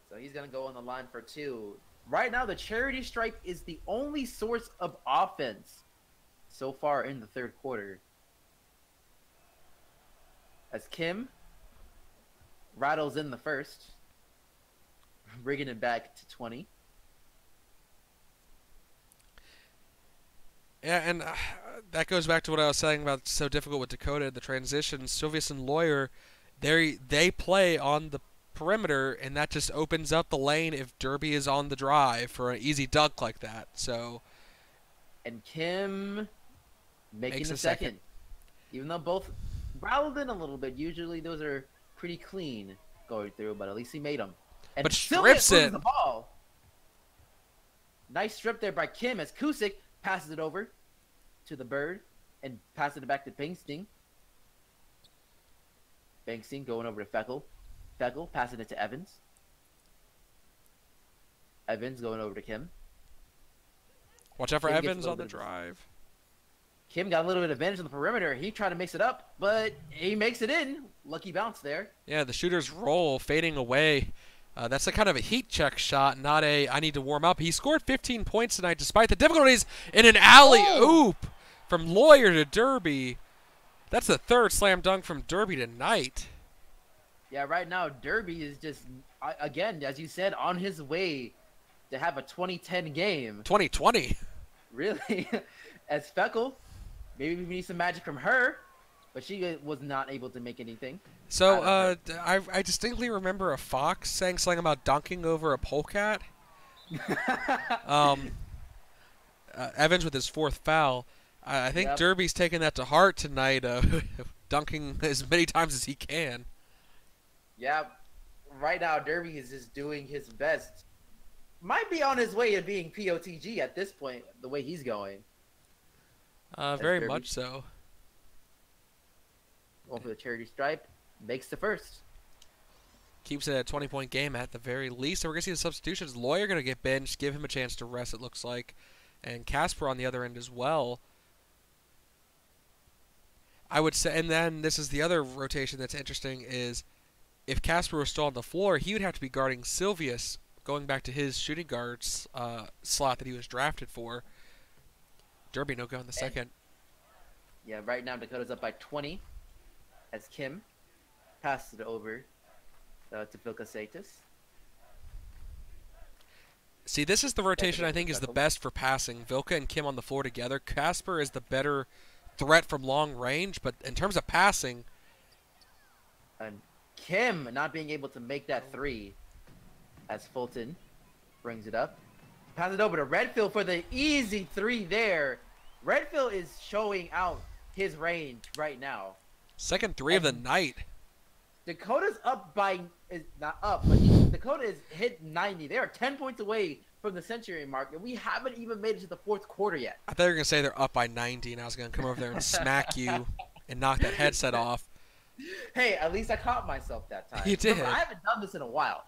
So he's going to go on the line for two. Right now, the charity stripe is the only source of offense so far in the third quarter. As Kim rattles in the first, bringing it back to 20. Yeah, and that goes back to what I was saying about so difficult with Dakota, the transitions. Sylvius and Lawyer, they play on the perimeter, and that just opens up the lane if Derby is on the drive for an easy dunk like that. So, and Kim making the second. second. Even though both rattled in a little bit, usually those are pretty clean going through, but at least he made them. And but strips it. The ball. Nice strip there by Kim as Kusick passes it over to the Bird and passes it back to Banksting. Banksting going over to Feckle. Feckle passing it to Evans. Evans going over to Kim. Watch out for Kim Evans on the drive. Kim got a little bit of advantage on the perimeter. He tried to mix it up, but he makes it in. Lucky bounce there. Yeah, the shooter's roll fading away. That's a kind of a heat check shot, not a I need to warm up. He scored 15 points tonight despite the difficulties in an alley-oop from Lawyer to Derby. That's the third slam dunk from Derby tonight. Yeah, right now Derby is just, again, as you said, on his way to have a 2010 game. 2020. Really? As Feckle, maybe we need some magic from her, but she was not able to make anything. So I distinctly remember a fox saying something about dunking over a polecat. Evans with his fourth foul. I think Derby's taking that to heart tonight, dunking as many times as he can. Yeah, right now Derby is just doing his best. Might be on his way to being POTG at this point, the way he's going. Very much so. Going for the charity stripe. Makes the first. Keeps it at a 20-point game at the very least. So we're going to see the substitutions. Lawyer going to get benched, give him a chance to rest, it looks like. And Casper on the other end as well. I would say, and then this is the other rotation that's interesting, is if Casper was still on the floor, he would have to be guarding Sylvius, going back to his shooting guards slot that he was drafted for. Derby no go in the second. Yeah, right now Dakota's up by 20 as Kim passes it over to Vilka Saitis. See, this is the rotation I think is the best for passing. Vilka and Kim on the floor together. Casper is the better threat from long range, but in terms of passing... And Kim not being able to make that three as Fulton brings it up. Pass it over to Redfield for the easy three there. Redfield is showing out his range right now. Second three of the And night. Dakota's up by is not up, but Dakota is hit 90. They are 10 points away from the century mark, and we haven't even made it to the fourth quarter yet. I thought you were going to say they're up by 90, and I was going to come over there and smack you and knock that headset off. Hey, at least I caught myself that time. You did. Remember, I haven't done this in a while.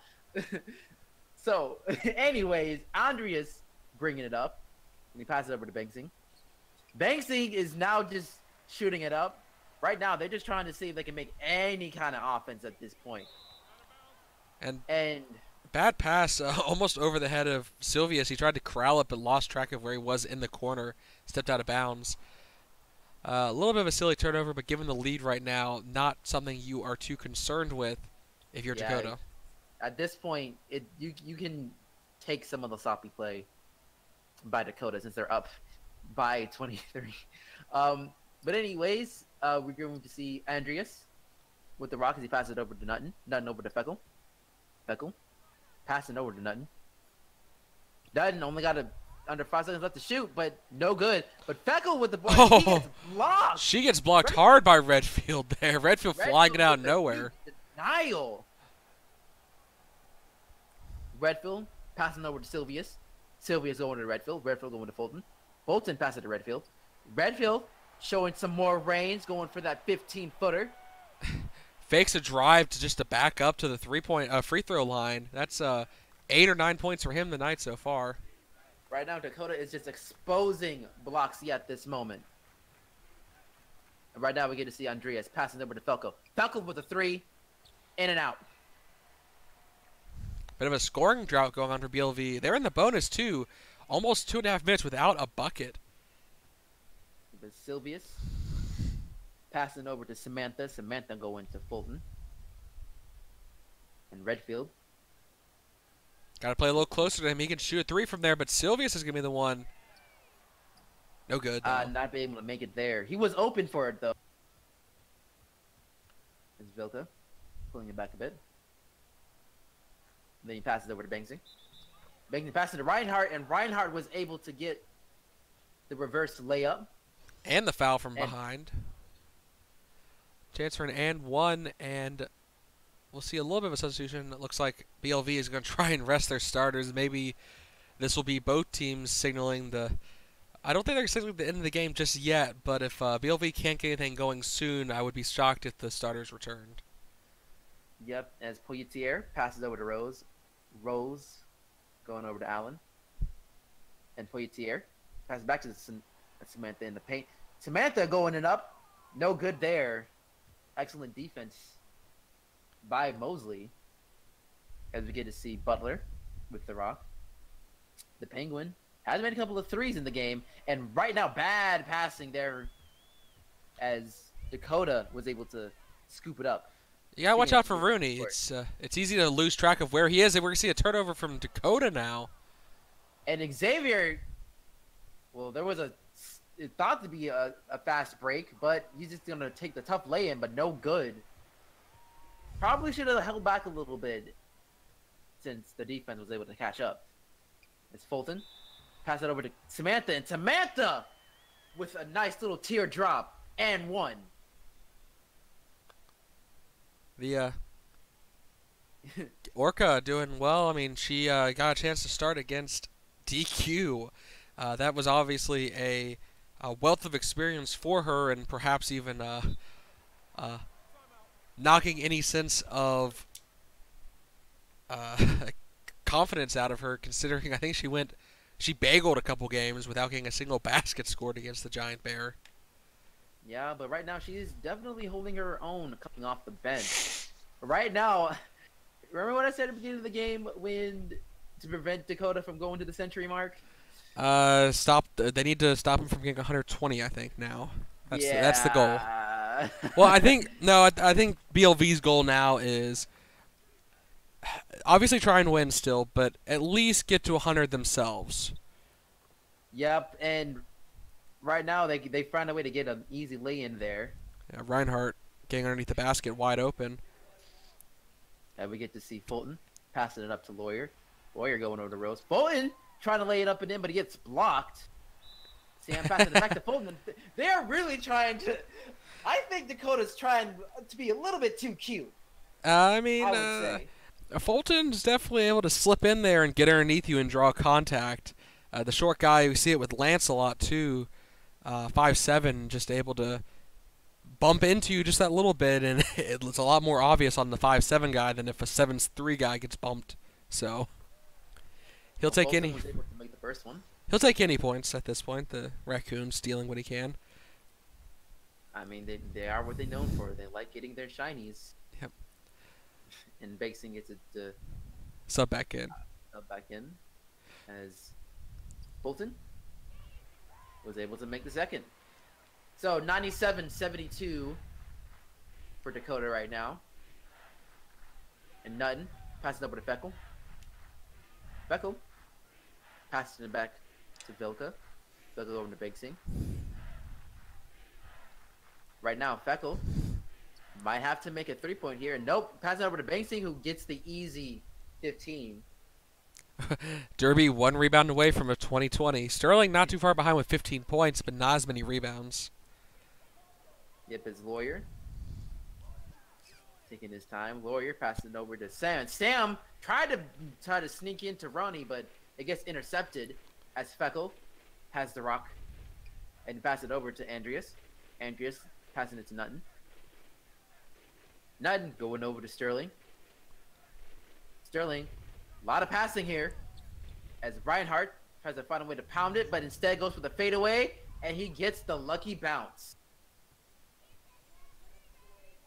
So, anyways, Andreas bringing it up, and he passes it over to Banksing. Banksing is now just shooting it up. Right now, they're just trying to see if they can make any kind of offense at this point. And Bad pass almost over the head of Silvius. He tried to corral it but lost track of where he was in the corner. Stepped out of bounds. A little bit of a silly turnover, but given the lead right now, not something you are too concerned with if you're Dakota. At this point, you can take some of the sloppy play by Dakota since they're up by 23. But anyways, we're going to see Andreas with the rock as he passes it over to Nutton. Nutton over to Feckle. Feckle passing over to Nutton. Nutton only got under 5 seconds left to shoot, but no good. But Feckle with the ball, he gets blocked. She gets blocked hard by Redfield there. Redfield flying it out of nowhere. Denial. Redfield passing over to Silvius. Silvius going to Redfield. Redfield going to Fulton. Fulton passes to Redfield. Redfield showing some more range, going for that 15-footer. Fakes a drive to just to back up to the three-point free throw line. That's 8 or 9 points for him tonight so far. Right now, Dakota is just exposing Bloxy at this moment. And right now, we get to see Andreas passing over to Felco. Felco with a 3, in and out. Bit of a scoring drought going on for BLV. They're in the bonus, too. Almost 2.5 minutes without a bucket. But Silvius passing over to Samantha. Samantha going to Fulton. And Redfield. Got to play a little closer to him. He can shoot a 3 from there, but Silvius is going to be the one. No good. Not being able to make it there. He was open for it, though. It's Vilka pulling it back a bit. Then he passes over to Banksy. Banksy passes to Reinhardt, and Reinhardt was able to get the reverse layup. And the foul from behind. Chance for an and one, and we'll see a little bit of a substitution. It looks like BLV is going to try and rest their starters. Maybe this will be both teams signaling the... I don't think they're signaling the end of the game just yet, but if BLV can't get anything going soon, I would be shocked if the starters returned. Yep, as Poitier passes over to Rose. Rose going over to Allen. And Poitier passes back to Samantha in the paint. Samantha going it up. No good there. Excellent defense by Mosley. As we get to see Butler with the rock. The Penguin has made a couple of 3s in the game. And right now, bad passing there as Dakota was able to scoop it up. You gotta watch out for Rooney. It's easy to lose track of where he is. And we're gonna see a turnover from Dakota now. And Xavier, well, there was it thought to be a fast break, but he's just gonna take the tough lay-in, but no good. Probably should have held back a little bit since the defense was able to catch up. It's Fulton. Pass it over to Samantha, and Samantha with a nice little teardrop and one. The Orca doing well. I mean, she got a chance to start against DQ. That was obviously a wealth of experience for her, and perhaps even knocking any sense of confidence out of her, considering I think she bageled a couple games without getting a single basket scored against the Giant Bear. Yeah, but right now she is definitely holding her own coming off the bench. Right now, remember what I said at the beginning of the game to prevent Dakota from going to the century mark? They need to stop him from getting 120, I think, now. That's the goal. Well, I think BLV's goal now is obviously try and win still, but at least get to 100 themselves. Yep, and right now they found a way to get an easy lay-in there. Yeah, Reinhardt getting underneath the basket wide open. And we get to see Fulton passing it up to Lawyer. Lawyer going over to Rose. Fulton trying to lay it up and in, but he gets blocked. See, I'm passing it back to Fulton. They're really trying to I think Dakota's trying to be a little bit too cute. I mean, I would say. Fulton's definitely able to slip in there and get underneath you and draw contact. The short guy, we see it with Lance a lot too. 5'7", just able to bump into you just that little bit, and it's a lot more obvious on the 5'7" guy than if a 7'3" guy gets bumped. So he'll Well, take Fulton any. was able to make the first one. He'll take any points at this point. The raccoon stealing what he can. I mean, they are what they're known for. They like getting their shinies. Yep. And Baxing gets it Sub back in. back in as Fulton was able to make the second. So 97-72 for Dakota right now. And Nutton passes it over to Feckle. Feckle passes it back to Vilka. Vilka over to Big Sing. Right now, Feckle might have to make a 3-point here. Nope, pass it over to Big Sing, who gets the easy 15. Derby 1 rebound away from a 20-20. Sterling not too far behind with 15 points, but not as many rebounds. Yep, his Lawyer taking his time. Lawyer passing it over to Sam. Sam tried to sneak into Ronnie, but it gets intercepted as Feckle has the rock and pass it over to Andreas. Andreas passing it to Nutton. Nutton going over to Sterling. Sterling, a lot of passing here as Reinhardt tries to find a way to pound it, but instead goes for the fadeaway, and he gets the lucky bounce.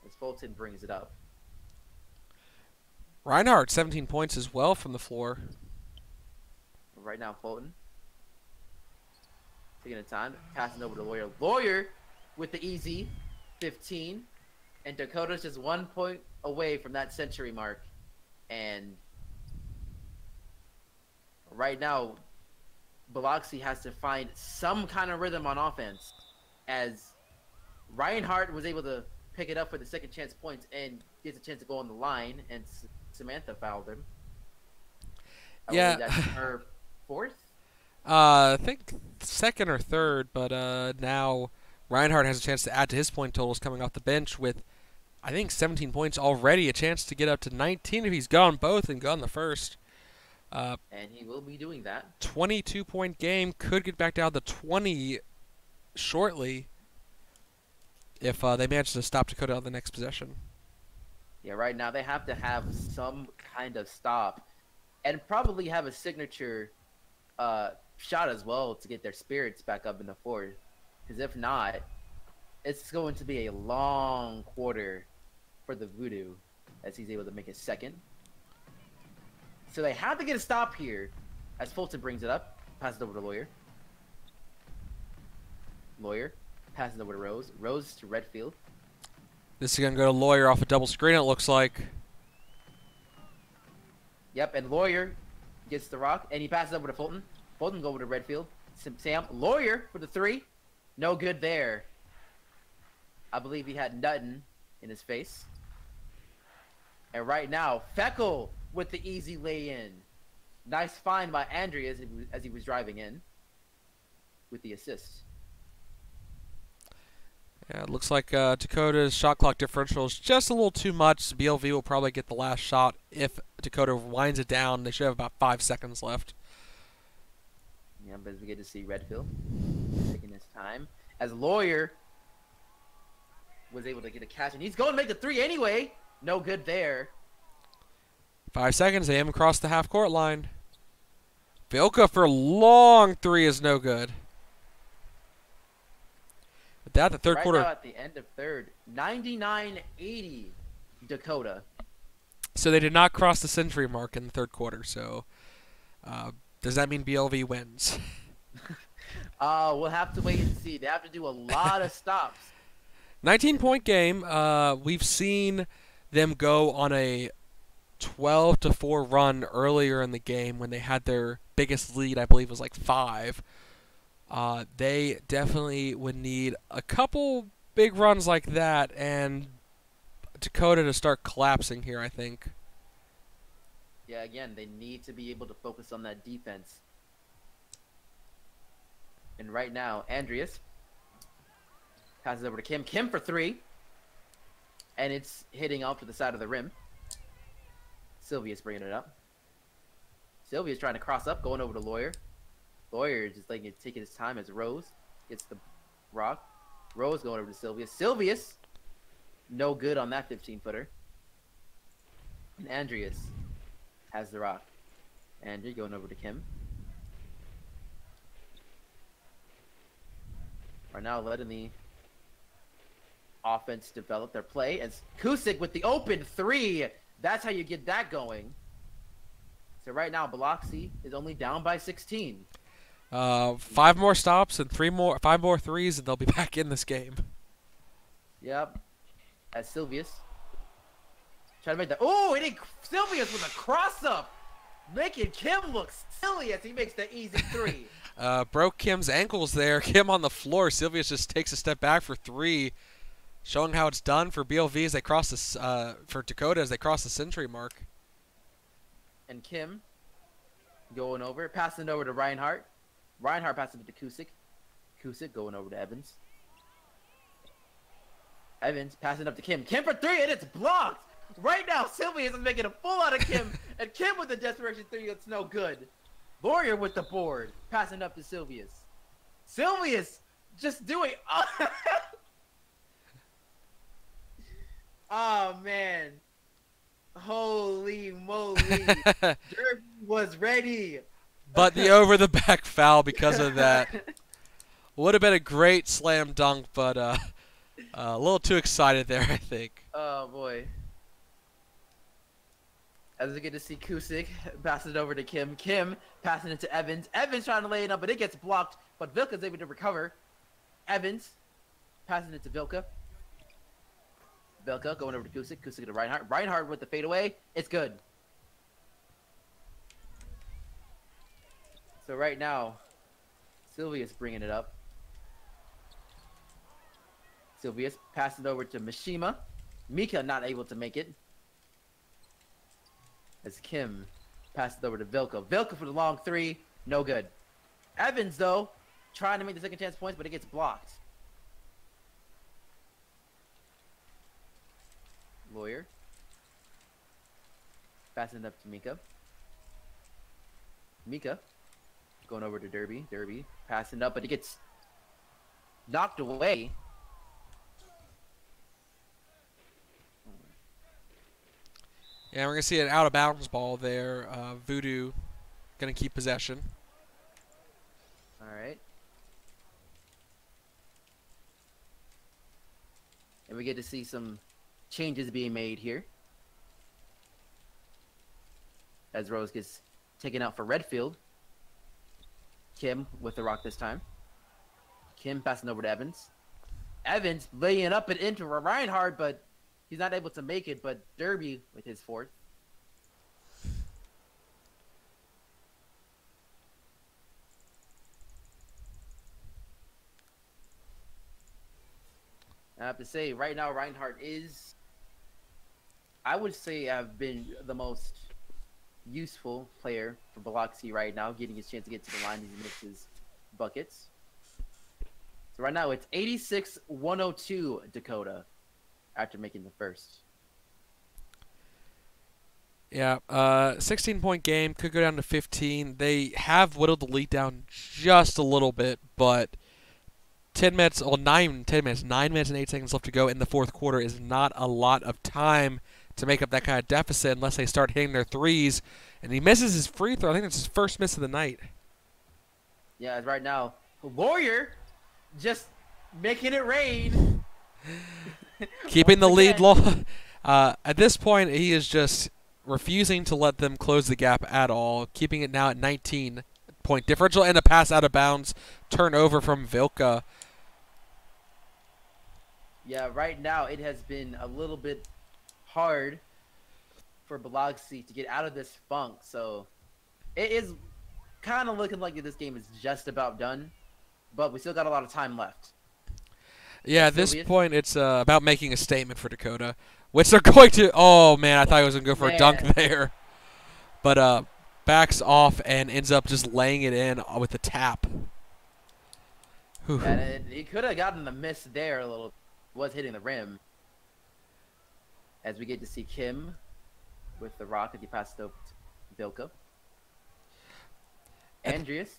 As Fulton brings it up. Reinhardt, 17 points as well from the floor. Right now, Fulton taking the time, passing over to Lawyer. Lawyer with the easy 15, and Dakota's just 1 point away from that century mark. And right now, Biloxi has to find some kind of rhythm on offense, as Reinhardt was able to pick it up for the second chance points and gets a chance to go on the line, and Samantha fouled him. Yeah. That's her fourth? I think second or third, but now Reinhardt has a chance to add to his point totals coming off the bench with, I think, 17 points already, a chance to get up to 19 if he's gone both and gone the first. And he will be doing that. 22-point game, could get back down to 20 shortly if they manage to stop Dakota on the next possession. Yeah, right now they have to have some kind of stop and probably have a signature shot as well to get their spirits back up in the fourth. Because if not, it's going to be a long quarter for the Voodoo as he's able to make his second. So they have to get a stop here as Fulton brings it up. Passes it over to Lawyer. Lawyer passes it over to Rose. Rose to Redfield. This is going to go to Lawyer off a double screen, it looks like. Yep, and Lawyer gets the rock, and he passes over to Fulton. Fulton go over to Redfield. Sam, Lawyer for the 3. No good there. I believe he had Nutton in his face. And right now, Feckle with the easy lay-in. Nice find by Andrea as he was driving in with the assist. Yeah, it looks like Dakota's shot clock differential is just a little too much. BLV will probably get the last shot if Dakota winds it down. They should have about 5 seconds left. Yeah, but we get to see Redfield taking his time. As Lawyer was able to get a catch, and he's going to make the 3 anyway. No good there. 5 seconds. They haven't crossed the half-court line. Vilka for long 3 is no good. With that, the third right quarter. Now at the end of third, 99-80 Dakota. So they did not cross the century mark in the third quarter. So does that mean BLV wins? We'll have to wait and see. They have to do a lot of stops. 19-point game. We've seen them go on a 12-4 run earlier in the game when they had their biggest lead, I believe, was like 5. They definitely would need a couple big runs like that and Dakota to start collapsing here, I think. Yeah, again, they need to be able to focus on that defense. And right now, Andreas Passes over to Kim. Kim for three. And it's hitting off to the side of the rim. Sylvia's bringing it up. Sylvia's trying to cross up, going over to Lawyer. Lawyer just letting it taking his time as Rose gets the rock. Rose going over to Sylvius. Sylvius, no good on that 15-footer. And Andreas has the rock. Andrew going over to Kim. Are now letting the offense develop their play as Kusic with the open three. That's how you get that going. So right now, Biloxi is only down by 16. 5 more stops and 5 more threes, and they'll be back in this game. Yep. As Sylvius trying to make that. Oh, hitting Sylvius with a cross up, making Kim look silly as he makes the easy three. Broke Kim's ankles there. Kim on the floor. Sylvius just takes a step back for 3, showing how it's done for BLV as they cross this for Dakota as they cross the century mark. And Kim going over, passing it over to Reinhardt. Reinhardt passing it to Kusic. Kusic going over to Evans. Evans passing up to Kim. Kim for 3, and it's blocked. Right now, Sylvius is making a full out of Kim, and Kim with the desperation 3, it's no good. Lawyer with the board, passing up to Sylvius. Sylvius just doing... Oh, man. Holy moly. Derby was ready. But the over-the-back foul because of that. Would have been a great slam dunk, but a little too excited there, I think. Oh, boy. As we get to see Kusic pass it over to Kim. Kim passing it to Evans. Evans trying to lay it up, but it gets blocked. But Vilka's able to recover. Evans passing it to Vilka. Vilka going over to Kusic. Kusic to Reinhardt. Reinhardt with the fadeaway. It's good. So right now, Sylvia's bringing it up. Sylvia's passing it over to Mishima. Mika not able to make it. As Kim passes it over to Vilka. Vilka for the long 3. No good. Evans, though, trying to make the second chance points, but it gets blocked. Lawyer. Passing it up to Mika. Mika. Going over to Derby. Derby passing up, but it gets knocked away. Yeah, we're going to see an out-of-bounds ball there. Voodoo going to keep possession. All right. And we get to see some changes being made here. As Rose gets taken out for Redfield. Kim with the rock this time. Kim passing over to Evans. Evans laying up and into Reinhardt, but he's not able to make it. But Derby with his 4th. I have to say, right now, Reinhardt is, I would say, have been the most useful player for Biloxi right now, getting his chance to get to the line. He makes his buckets. So right now it's 86-102 Dakota after making the first. Yeah, 16-point game, could go down to 15. They have whittled the lead down just a little bit, but 10 minutes, well, 9 minutes and 8 seconds left to go in the fourth quarter is not a lot of time to make up that kind of deficit unless they start hitting their threes. And he misses his free throw. I think that's his first miss of the night. Yeah, right now, Warrior just making it rain. Keeping the lead low. At this point, he is just refusing to let them close the gap at all, keeping it now at 19-point differential and a pass out of bounds turnover from Vilka. Yeah, right now it has been a little bit hard for Biloxi to get out of this funk, so it is kind of looking like this game is just about done, but we still got a lot of time left. Yeah, at this point it's about making a statement for Dakota, which they're going to. Oh man, I thought he was gonna go for a dunk there, but backs off and ends up just laying it in with the tap. Whew. And he could have gotten the miss there a little. Was hitting the rim. As we get to see Kim with the rock as he passed over to Bilko. Andreas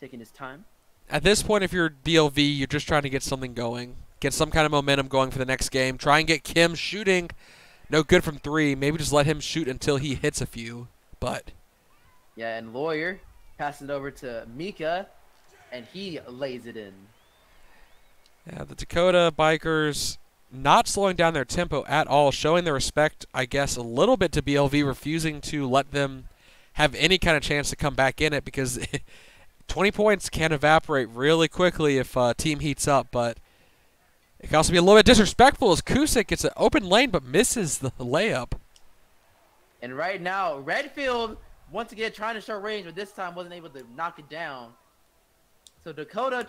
taking his time. At this point, if you're DLV, you're just trying to get something going. Get some kind of momentum going for the next game. Try and get Kim shooting. No good from 3. Maybe just let him shoot until he hits a few. But yeah, and Lawyer passing it over to Mika, and he lays it in. yeah, the Dakota Bikers not slowing down their tempo at all, showing their respect, I guess, a little bit to BLV, refusing to let them have any kind of chance to come back in it because 20 points can evaporate really quickly if team heats up, but it can also be a little bit disrespectful as Kusick gets an open lane but misses the layup. And right now, Redfield, once again, trying to show range, but this time wasn't able to knock it down. So Dakota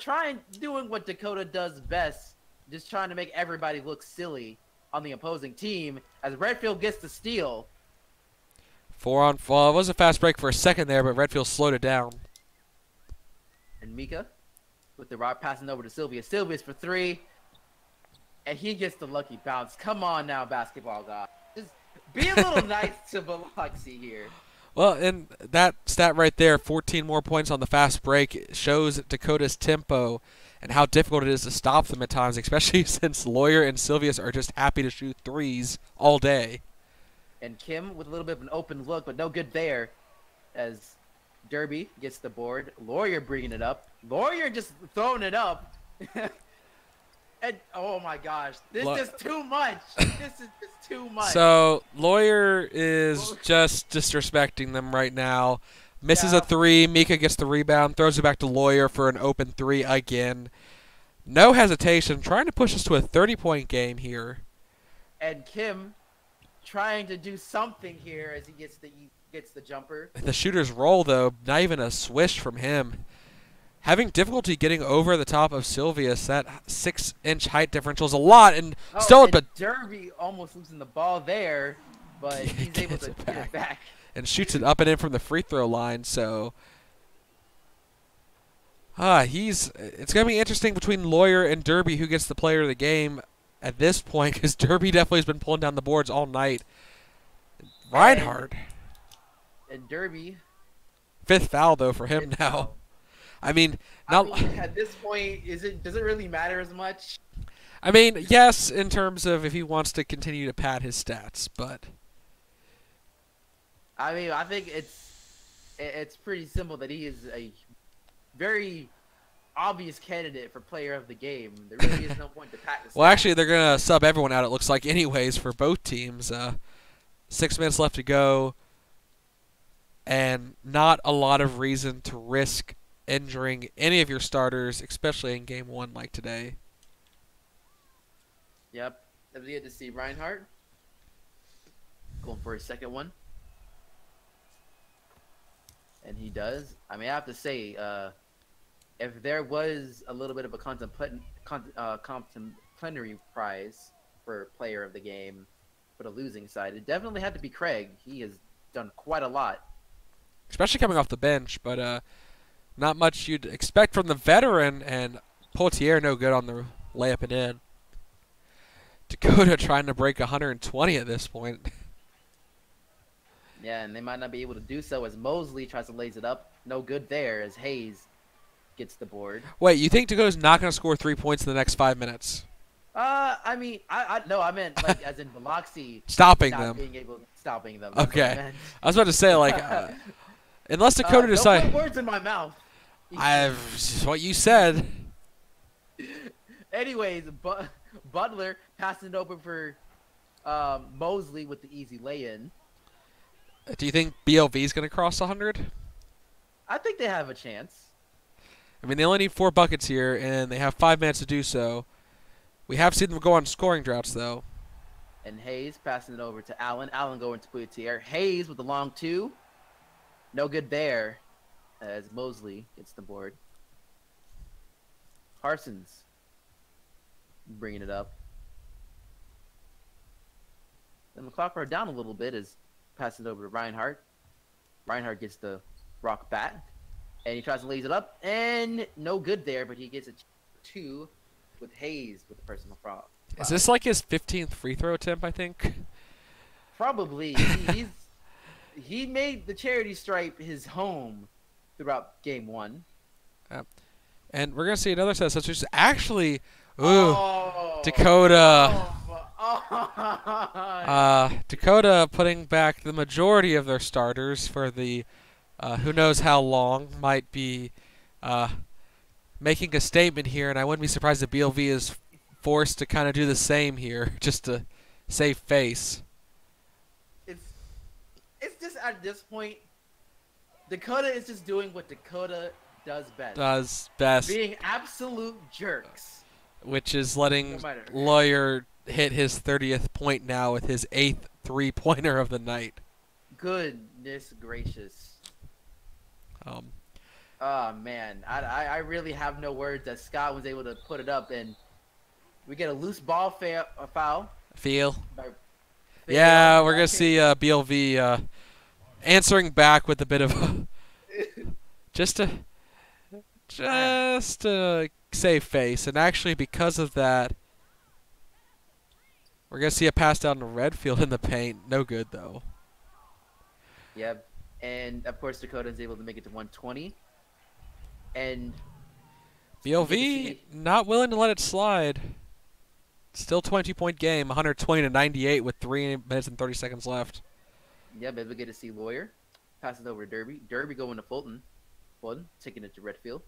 doing what Dakota does best, just trying to make everybody look silly on the opposing team as Redfield gets the steal. 4-on-4. It was a fast break for a second there, but Redfield slowed it down. And Mika with the rock passing over to Sylvia. Sylvia's for 3. And he gets the lucky bounce. Come on now, basketball guy. Just be a little nice to Biloxi here. Well, and that stat right there, 14 more points on the fast break, shows Dakota's tempo and how difficult it is to stop them at times, especially since Lawyer and Sylvius are just happy to shoot threes all day. And Kim with a little bit of an open look, but no good there as Derby gets the board. Lawyer bringing it up. Lawyer just throwing it up. And oh my gosh, this is too much. This is just too much. So Lawyer is just disrespecting them right now. Misses a 3. Mika gets the rebound, throws it back to Lawyer for an open 3 again. No hesitation, trying to push us to a 30-point game here. And Kim trying to do something here as he gets the jumper. The shooter's roll though, not even a swish from him. Having difficulty getting over the top of Sylvius. That 6-inch height differential is a lot, and but Derby almost losing the ball there, but he's able to get it back and shoots it up and in from the free throw line. So, it's gonna be interesting between Lawyer and Derby who gets the player of the game at this point, because Derby definitely has been pulling down the boards all night. Reinhardt and Derby. 5th foul though for him now. Foul. I mean, at this point, does it really matter as much? I mean, yes, in terms of if he wants to continue to pad his stats, but I mean, I think it's pretty simple that he is a very obvious candidate for player of the game. There really is no point to pad his stats. Well, actually, they're gonna sub everyone out. It looks like, anyways, for both teams. 6 minutes left to go, and not a lot of reason to risk injuring any of your starters, especially in game 1 like today. Yep. That was good to see Reinhardt going for his second one. And he does. I mean, I have to say, if there was a little bit of a complimentary prize for player of the game for the losing side, it definitely had to be Craig. He has done quite a lot. Especially coming off the bench, but not much you'd expect from the veteran, and Poitier no good on the layup and in. Dakota trying to break 120 at this point. Yeah, and they might not be able to do so as Mosley tries to lace it up. No good there as Hayes gets the board. Wait, you think Dakota's not going to score 3 points in the next 5 minutes? I mean, no, I meant like as in Biloxi stopping not them. Stopping them. Okay. I was about to say, like, unless Dakota decides. Don't put words in my mouth. It's what you said. Anyways, Butler passing it open for Mosley with the easy lay-in. Do you think BLV is going to cross 100? I think they have a chance. I mean, they only need 4 buckets here, and they have 5 minutes to do so. We have seen them go on scoring droughts, though. And Hayes passing it over to Allen. Allen going to Poitier. Hayes with the long 2. No good there as Mosley gets the board. Parsons bringing it up. Then the clock down a little bit as passing it over to Reinhardt. Reinhardt gets the rock back, and he tries to lace it up, and no good there, but he gets a 2 with Hayes with the personal foul. Is this like his 15th free throw attempt, I think? Probably. He made the charity stripe his home throughout game 1. And we're going to see another set of substitutions. Actually, Dakota. Dakota putting back the majority of their starters for the who knows how long, might be making a statement here, and I wouldn't be surprised if BLV is forced to kind of do the same here, just to save face. It's just at this point, Dakota is just doing what Dakota does best. Being absolute jerks. Which is letting Lawyer hit his 30th point now with his 8th three-pointer of the night. Goodness gracious. Oh, man. I really have no words that Scott was able to put it up, and we get a loose ball foul. Yeah, we're going to see BLV answering back with a bit of just to save face. And actually, because of that, we're going to see a pass down to Redfield in the paint. No good, though. Yep. And, of course, Dakota is able to make it to 120. And BLV not willing to let it slide. Still 22-point game, 120-98 with 3 minutes and 30 seconds left. Yeah, but we get to see Lawyer. Passes over to Derby. Derby going to Fulton. Fulton taking it to Redfield.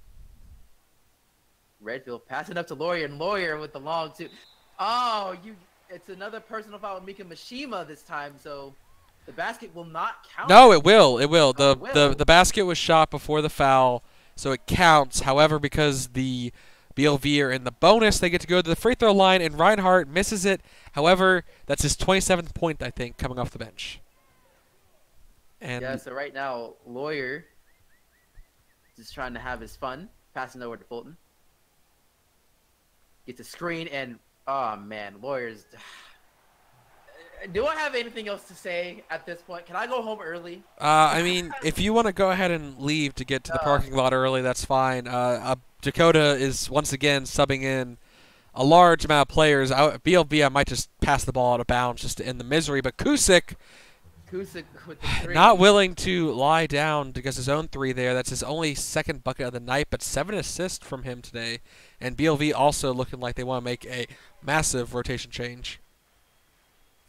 Redfield passing up to Lawyer, and Lawyer with the long two. Oh, it's another personal foul with Mika Mishima this time, so the basket will not count. No, it will. It will. The basket was shot before the foul, so it counts. However, because the BLV are in the bonus, they get to go to the free throw line, and Reinhardt misses it. However, that's his 27th point, I think, coming off the bench. And yeah, so right now, Lawyer just trying to have his fun, passing over to Fulton. Gets a screen, and oh man, Lawyer's. Do I have anything else to say at this point? Can I go home early? I mean, if you want to go ahead and leave to get to the parking lot early, that's fine. Dakota is once again subbing in a large amount of players. BLV, I might just pass the ball out of bounds just to end the misery, but Kusick with the 3. Not willing to lie down because his own 3 there. That's his only second bucket of the night, but 7 assists from him today. And BLV also looking like they want to make a massive rotation change.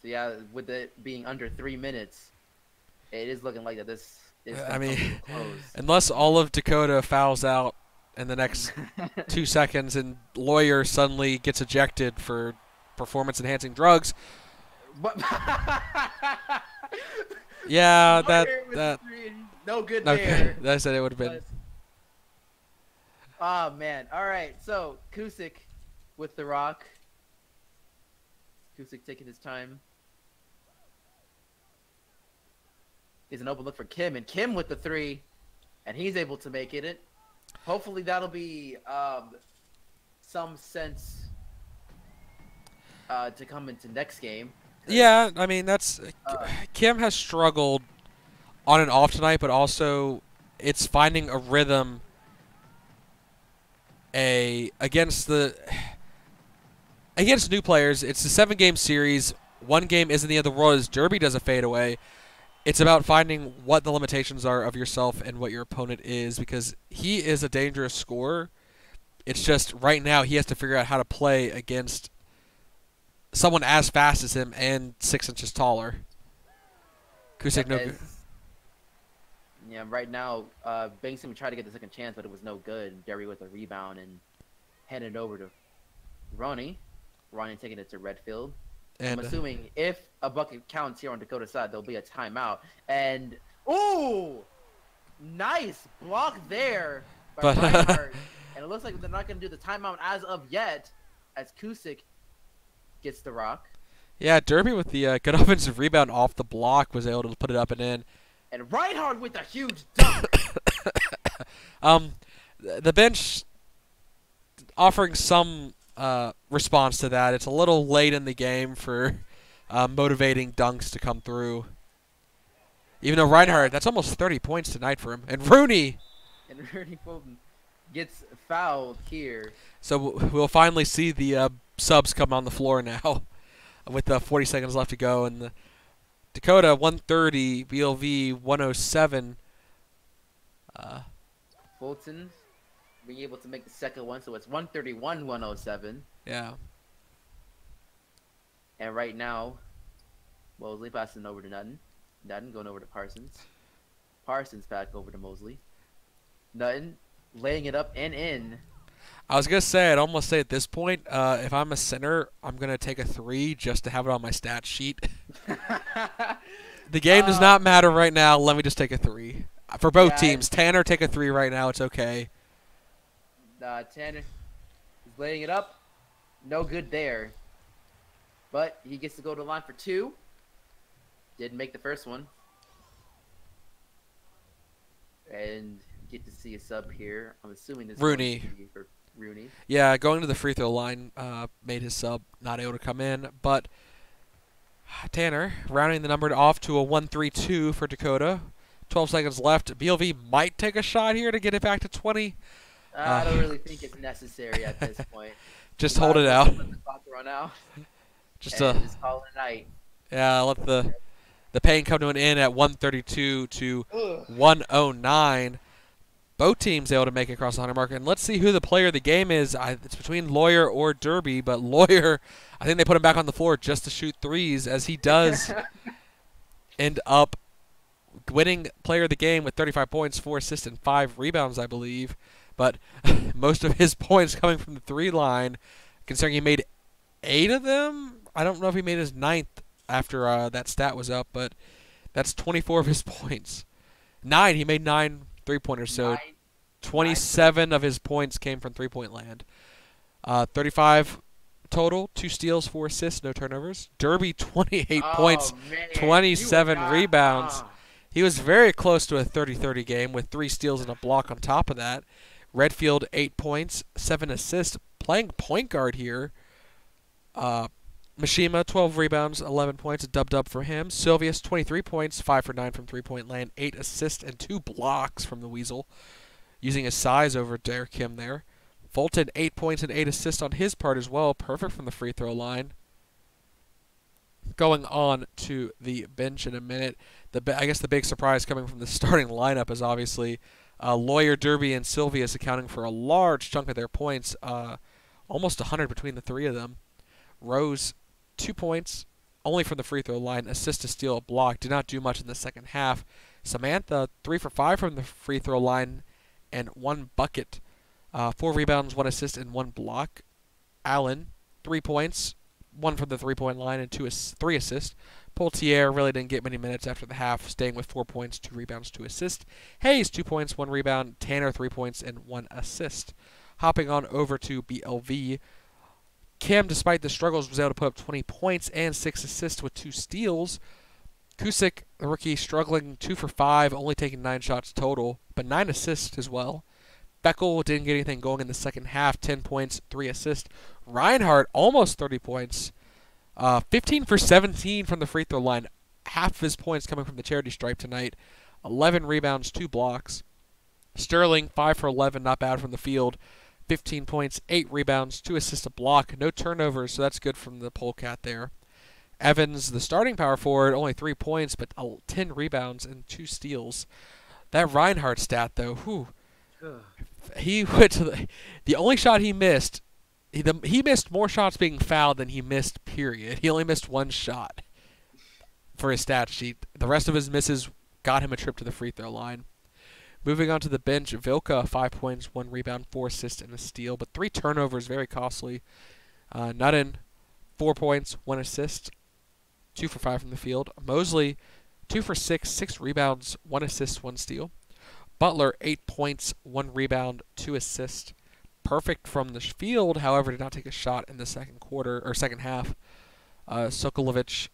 So yeah, with it being under 3 minutes, it is looking like that this is close. Unless all of Dakota fouls out in the next 2 seconds and Lawyer suddenly gets ejected for performance-enhancing drugs. Yeah, that no good there. I said it would have been. Oh man! All right, so Kusick with the rock. Kusick taking his time. He's an open look for Kim, and Kim with the 3, and he's able to make it. Hopefully that'll be some sense to come into next game. Yeah, I mean that's Kim has struggled on and off tonight, but also it's finding a rhythm against new players. It's a 7-game series. 1 game isn't the end of the world as Derby does a fadeaway. It's about finding what the limitations are of yourself and what your opponent is, because he is a dangerous scorer. It's just right now he has to figure out how to play against someone as fast as him and 6 inches taller. Kusick no good. Yeah, right now, Bankston tried to get the second chance, but it was no good. Derry with a rebound and handed it over to Ronnie. Ronnie taking it to Redfield. And I'm assuming if a bucket counts here on Dakota's side, there'll be a timeout. And, ooh! Nice block there by Reinhardt. And it looks like they're not going to do the timeout as of yet, as Kusick gets the rock. Yeah, Derby with the good offensive rebound off the block was able to put it up and in. And Reinhardt with a huge dunk. The bench offering some response to that. It's a little late in the game for motivating dunks to come through. Even though Reinhardt, that's almost 30 points tonight for him. And Rooney. And Rooney Fulton. gets fouled here. So we'll finally see the subs come on the floor now with 40 seconds left to go. And the Dakota 130, BLV 107. Fulton being able to make the second one, so it's 131-107. Yeah. And right now, Mosley passing over to Nutton. Nutton going over to Parsons. Parsons back over to Mosley. Nutton laying it up and in. I was going to say, I'd almost say at this point, if I'm a center, I'm going to take a 3 just to have it on my stat sheet. The game does not matter right now. Let me just take a 3. For both teams. Tanner, take a 3 right now. It's okay. Tanner is laying it up. No good there. But he gets to go to the line for 2. Didn't make the first one. And get to see a sub here. I'm assuming this Rooney. is going to be for Rooney. Yeah, going to the free throw line made his sub not able to come in. But Tanner rounding the number off to a 1-3-2 for Dakota. 12 seconds left. BLV might take a shot here to get it back to 20. I don't really think it's necessary at this point. Just hold it out. Let the clock run out. Just just call it a night. Yeah, let the pain come to an end at 132 to 109. Both teams able to make it across the 100 mark. And let's see who the player of the game is. It's between Lawyer or Derby, but Lawyer, I think they put him back on the floor just to shoot threes, as he does end up winning player of the game with 35 points, 4 assists, and 5 rebounds, I believe. But most of his points coming from the 3 line, considering he made 8 of them. I don't know if he made his 9th after that stat was up, but that's 24 of his points. 9, he made 9 3-pointers, so 27 of his points came from 3-point land. 35 total, 2 steals, 4 assists, no turnovers. Derby, 28 points, man. 27 rebounds. He was very close to a 30-30 game with 3 steals and a block on top of that. Redfield, 8 points, 7 assists, playing point guard here. Mishima, 12 rebounds, 11 points, a dub-dub for him. Sylvius, 23 points, 5 for 9 from 3-point land, 8 assists and 2 blocks from the Weasel, using his size over Derek Kim there. Fulton, 8 points and 8 assists on his part as well, perfect from the free throw line. Going on to the bench in a minute. I guess the big surprise coming from the starting lineup is obviously Lawyer, Derby, and Sylvius accounting for a large chunk of their points, almost 100 between the 3 of them. Rose, 2 points, only from the free throw line, assist to steal, a block. Did not do much in the second half. Samantha, 3 for 5 from the free throw line and 1 bucket. 4 rebounds, 1 assist, and 1 block. Allen, 3 points, 1 from the 3-point line and 3 assists. Poultier really didn't get many minutes after the half, staying with 4 points, 2 rebounds, 2 assists. Hayes, 2 points, 1 rebound. Tanner, 3 points, and 1 assist. Hopping on over to BLV. Kim, despite the struggles, was able to put up 20 points and 6 assists with 2 steals. Kusick, the rookie, struggling 2 for 5, only taking 9 shots total, but 9 assists as well. Beckel didn't get anything going in the second half, 10 points, 3 assists. Reinhardt, almost 30 points, 15 for 17 from the free throw line. Half of his points coming from the charity stripe tonight. 11 rebounds, 2 blocks. Sterling, 5 for 11, not bad from the field. 15 points, 8 rebounds, 2 assists, a block. No turnovers, so that's good from the Polecat there. Evans, the starting power forward, only 3 points, but 10 rebounds and 2 steals. That Reinhardt stat, though, whew. He went to the only shot he missed. He missed more shots being fouled than he missed, period. He only missed 1 shot for his stat sheet. The rest of his misses got him a trip to the free throw line. Moving on to the bench, Vilka, 5 points, 1 rebound, 4 assists, and a steal, but 3 turnovers, very costly. Nuttin, 4 points, 1 assist, 2 for 5 from the field. Mosley, 2 for 6, 6 rebounds, 1 assist, 1 steal. Butler, 8 points, 1 rebound, 2 assists. Perfect from the field, however, did not take a shot in the second half. Sokolovich,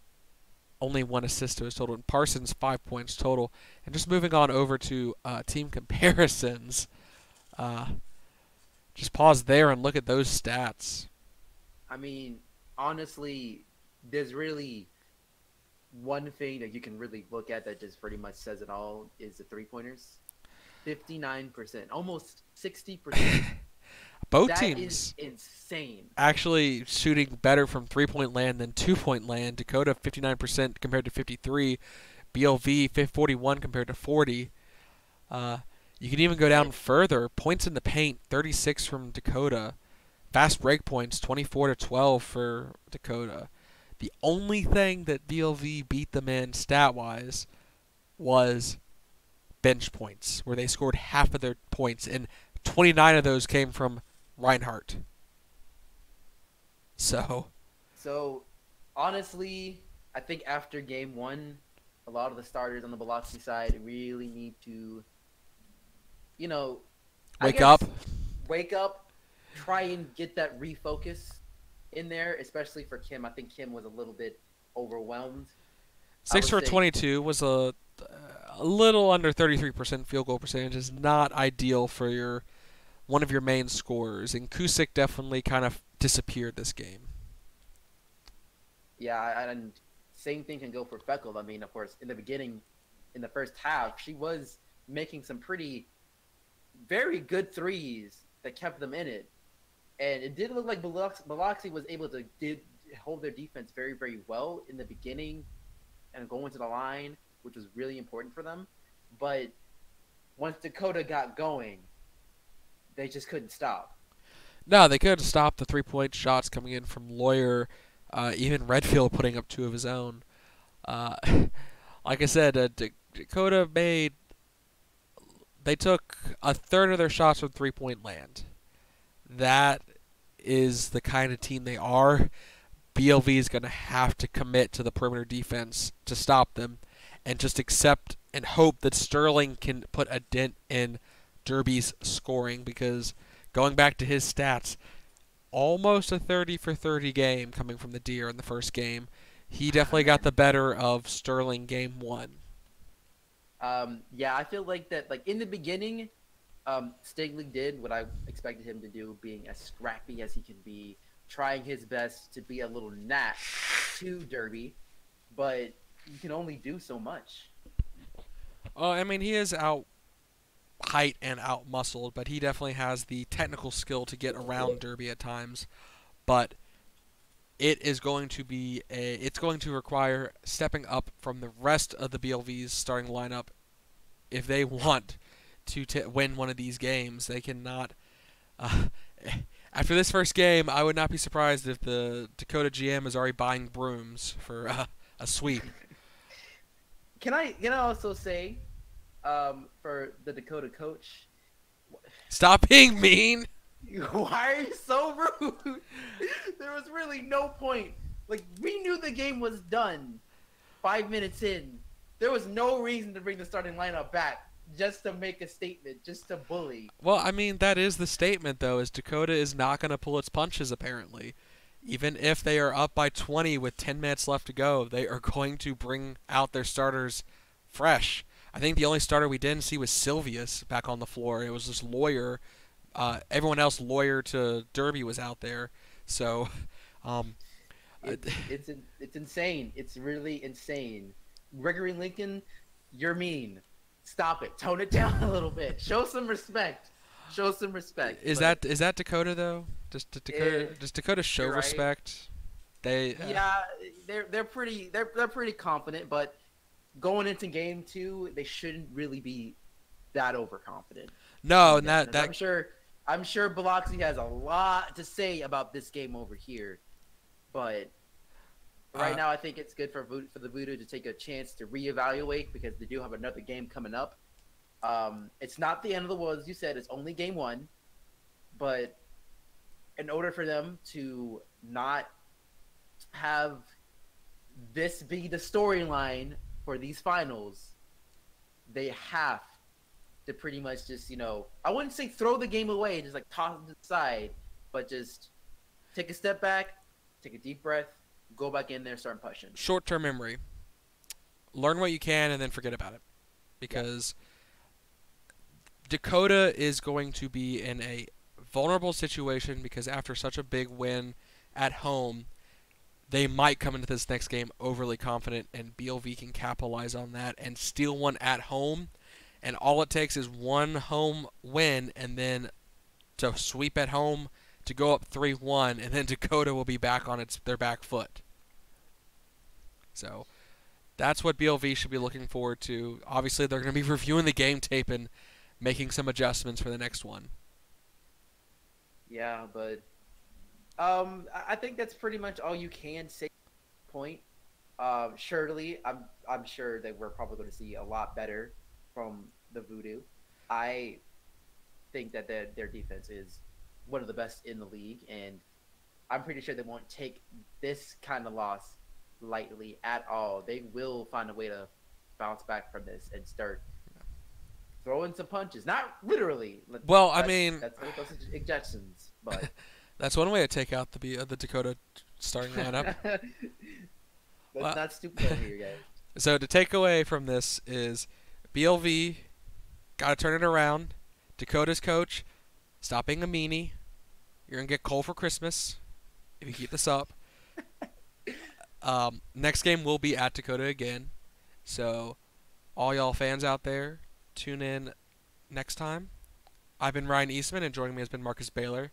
only 1 assist to his total. And Parsons, 5 points total. And just moving on over to team comparisons. Just pause there and look at those stats. I mean, honestly, there's really one thing that you can really look at that just pretty much says it all is the 3-pointers. 59%, almost 60%. Both That is teams insane. actually shooting better from 3-point land than 2-point land. Dakota 59% compared to 53. BLV 41 compared to 40. You can even go down And further. Points in the paint 36 from Dakota. Fast break points 24 to 12 for Dakota. The only thing that BLV beat them in stat wise was bench points, where they scored half of their points, and 29 of those came from Reinhardt. So, so, honestly, I think after game one, a lot of the starters on the Biloxi side really need to, you know, I wake up. guess wake up, try and get that refocus in there, especially for Kim. I think Kim was a little bit overwhelmed. I 6 would for say, 22 was a little under 33% field goal percentage. Is not ideal for your one of your main scorers, and Kusick definitely kind of disappeared this game. yeah, and same thing can go for Feckle. I mean, of course, in the beginning, in the first half, she was making some very good threes that kept them in it. And it did look like Biloxi was able to hold their defense very, very well in the beginning and go into the line, which was really important for them. But once Dakota got going, they just couldn't stop. No, they could have stopped the 3-point shots coming in from Lawyer, even Redfield putting up 2 of his own. Uh, like I said, Dakota made. They took a third of their shots from 3-point land. That is the kind of team they are. BLV is going to have to commit to the perimeter defense to stop them, and just accept and hope that Sterling can put a dent in Derby's scoring, because going back to his stats, almost a 30 for 30 game coming from the Deer in the first game. He definitely got the better of Sterling game one. Yeah, I feel like that. Like in the beginning, Stigley did what I expected him to do, being as scrappy as he can be, trying his best to be a little gnat to Derby, but you can only do so much. I mean, he is out height and out muscled, but he definitely has the technical skill to get around Derby at times. But it's going to require stepping up from the rest of the BLV's starting lineup if they want to win one of these games. They cannot. After this first game, I would not be surprised if the Dakota GM is already buying brooms for a sweep. Can I also say, for the Dakota coach, Stop being mean. why are you so rude? There was really no point. Like, we knew the game was done 5 minutes in. There was no reason to bring the starting lineup back just to make a statement, just to bully. Well, I mean, that is the statement, though, is Dakota is not going to pull its punches, apparently. Even if they are up by 20 with 10 minutes left to go, they are going to bring out their starters fresh. I think the only starter we didn't see was Sylvius back on the floor. It was this Lawyer. Everyone else, Lawyer to Derby, was out there. So, It's insane. It's really insane. Gregory Lincoln, you're mean. Stop it. Tone it down a little bit. Show some respect. Show some respect. is that Dakota though? Does Dakota show you're right. respect? They Yeah, they're pretty confident, but going into game two, they shouldn't really be that overconfident. no, and Yeah, that I'm sure Biloxi has a lot to say about this game over here, but right now I think it's good for the Voodoo to take a chance to reevaluate, because they do have another game coming up. It's not the end of the world, as you said. It's only game one, but in order for them to not have this be the storyline for these finals, they have to pretty much just, I wouldn't say throw the game away, just like toss it to the side, but just take a step back, take a deep breath, go back in there, start pushing. short-term memory. Learn what you can and then forget about it, because Dakota is going to be in a vulnerable situation, because after such a big win at home, they might come into this next game overly confident, and BLV can capitalize on that and steal one at home and all it takes is one home win, and then to sweep at home to go up 3-1, and then Dakota will be back on their back foot. So that's what BLV should be looking forward to. Obviously, they're going to be reviewing the game tape and making some adjustments for the next one. Yeah, but I think that's pretty much all you can say. Point. Surely, I'm sure that we're probably going to see a lot better from the Voodoo. I think that their defense is one of the best in the league, and I'm pretty sure they won't take this kind of loss lightly at all. They will find a way to bounce back from this and start throwing some punches. Not literally. Well, I mean, that's those ejections, but that's one way to take out the Dakota starting lineup. Let's not stupid over here, guys. So the takeaway from this is BLV got to turn it around. Dakota's coach, stop being a meanie. You're going to get coal for Christmas if you keep this up. Next game will be at Dakota again. So all y'all fans out there, tune in next time. I've been Ryan Eastman, and joining me has been Marcus Baylor.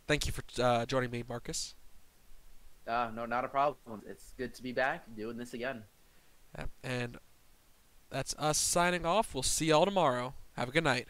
Thank you for joining me, Marcus. No, not a problem. It's good to be back doing this again. And that's us signing off. We'll see y'all tomorrow. Have a good night.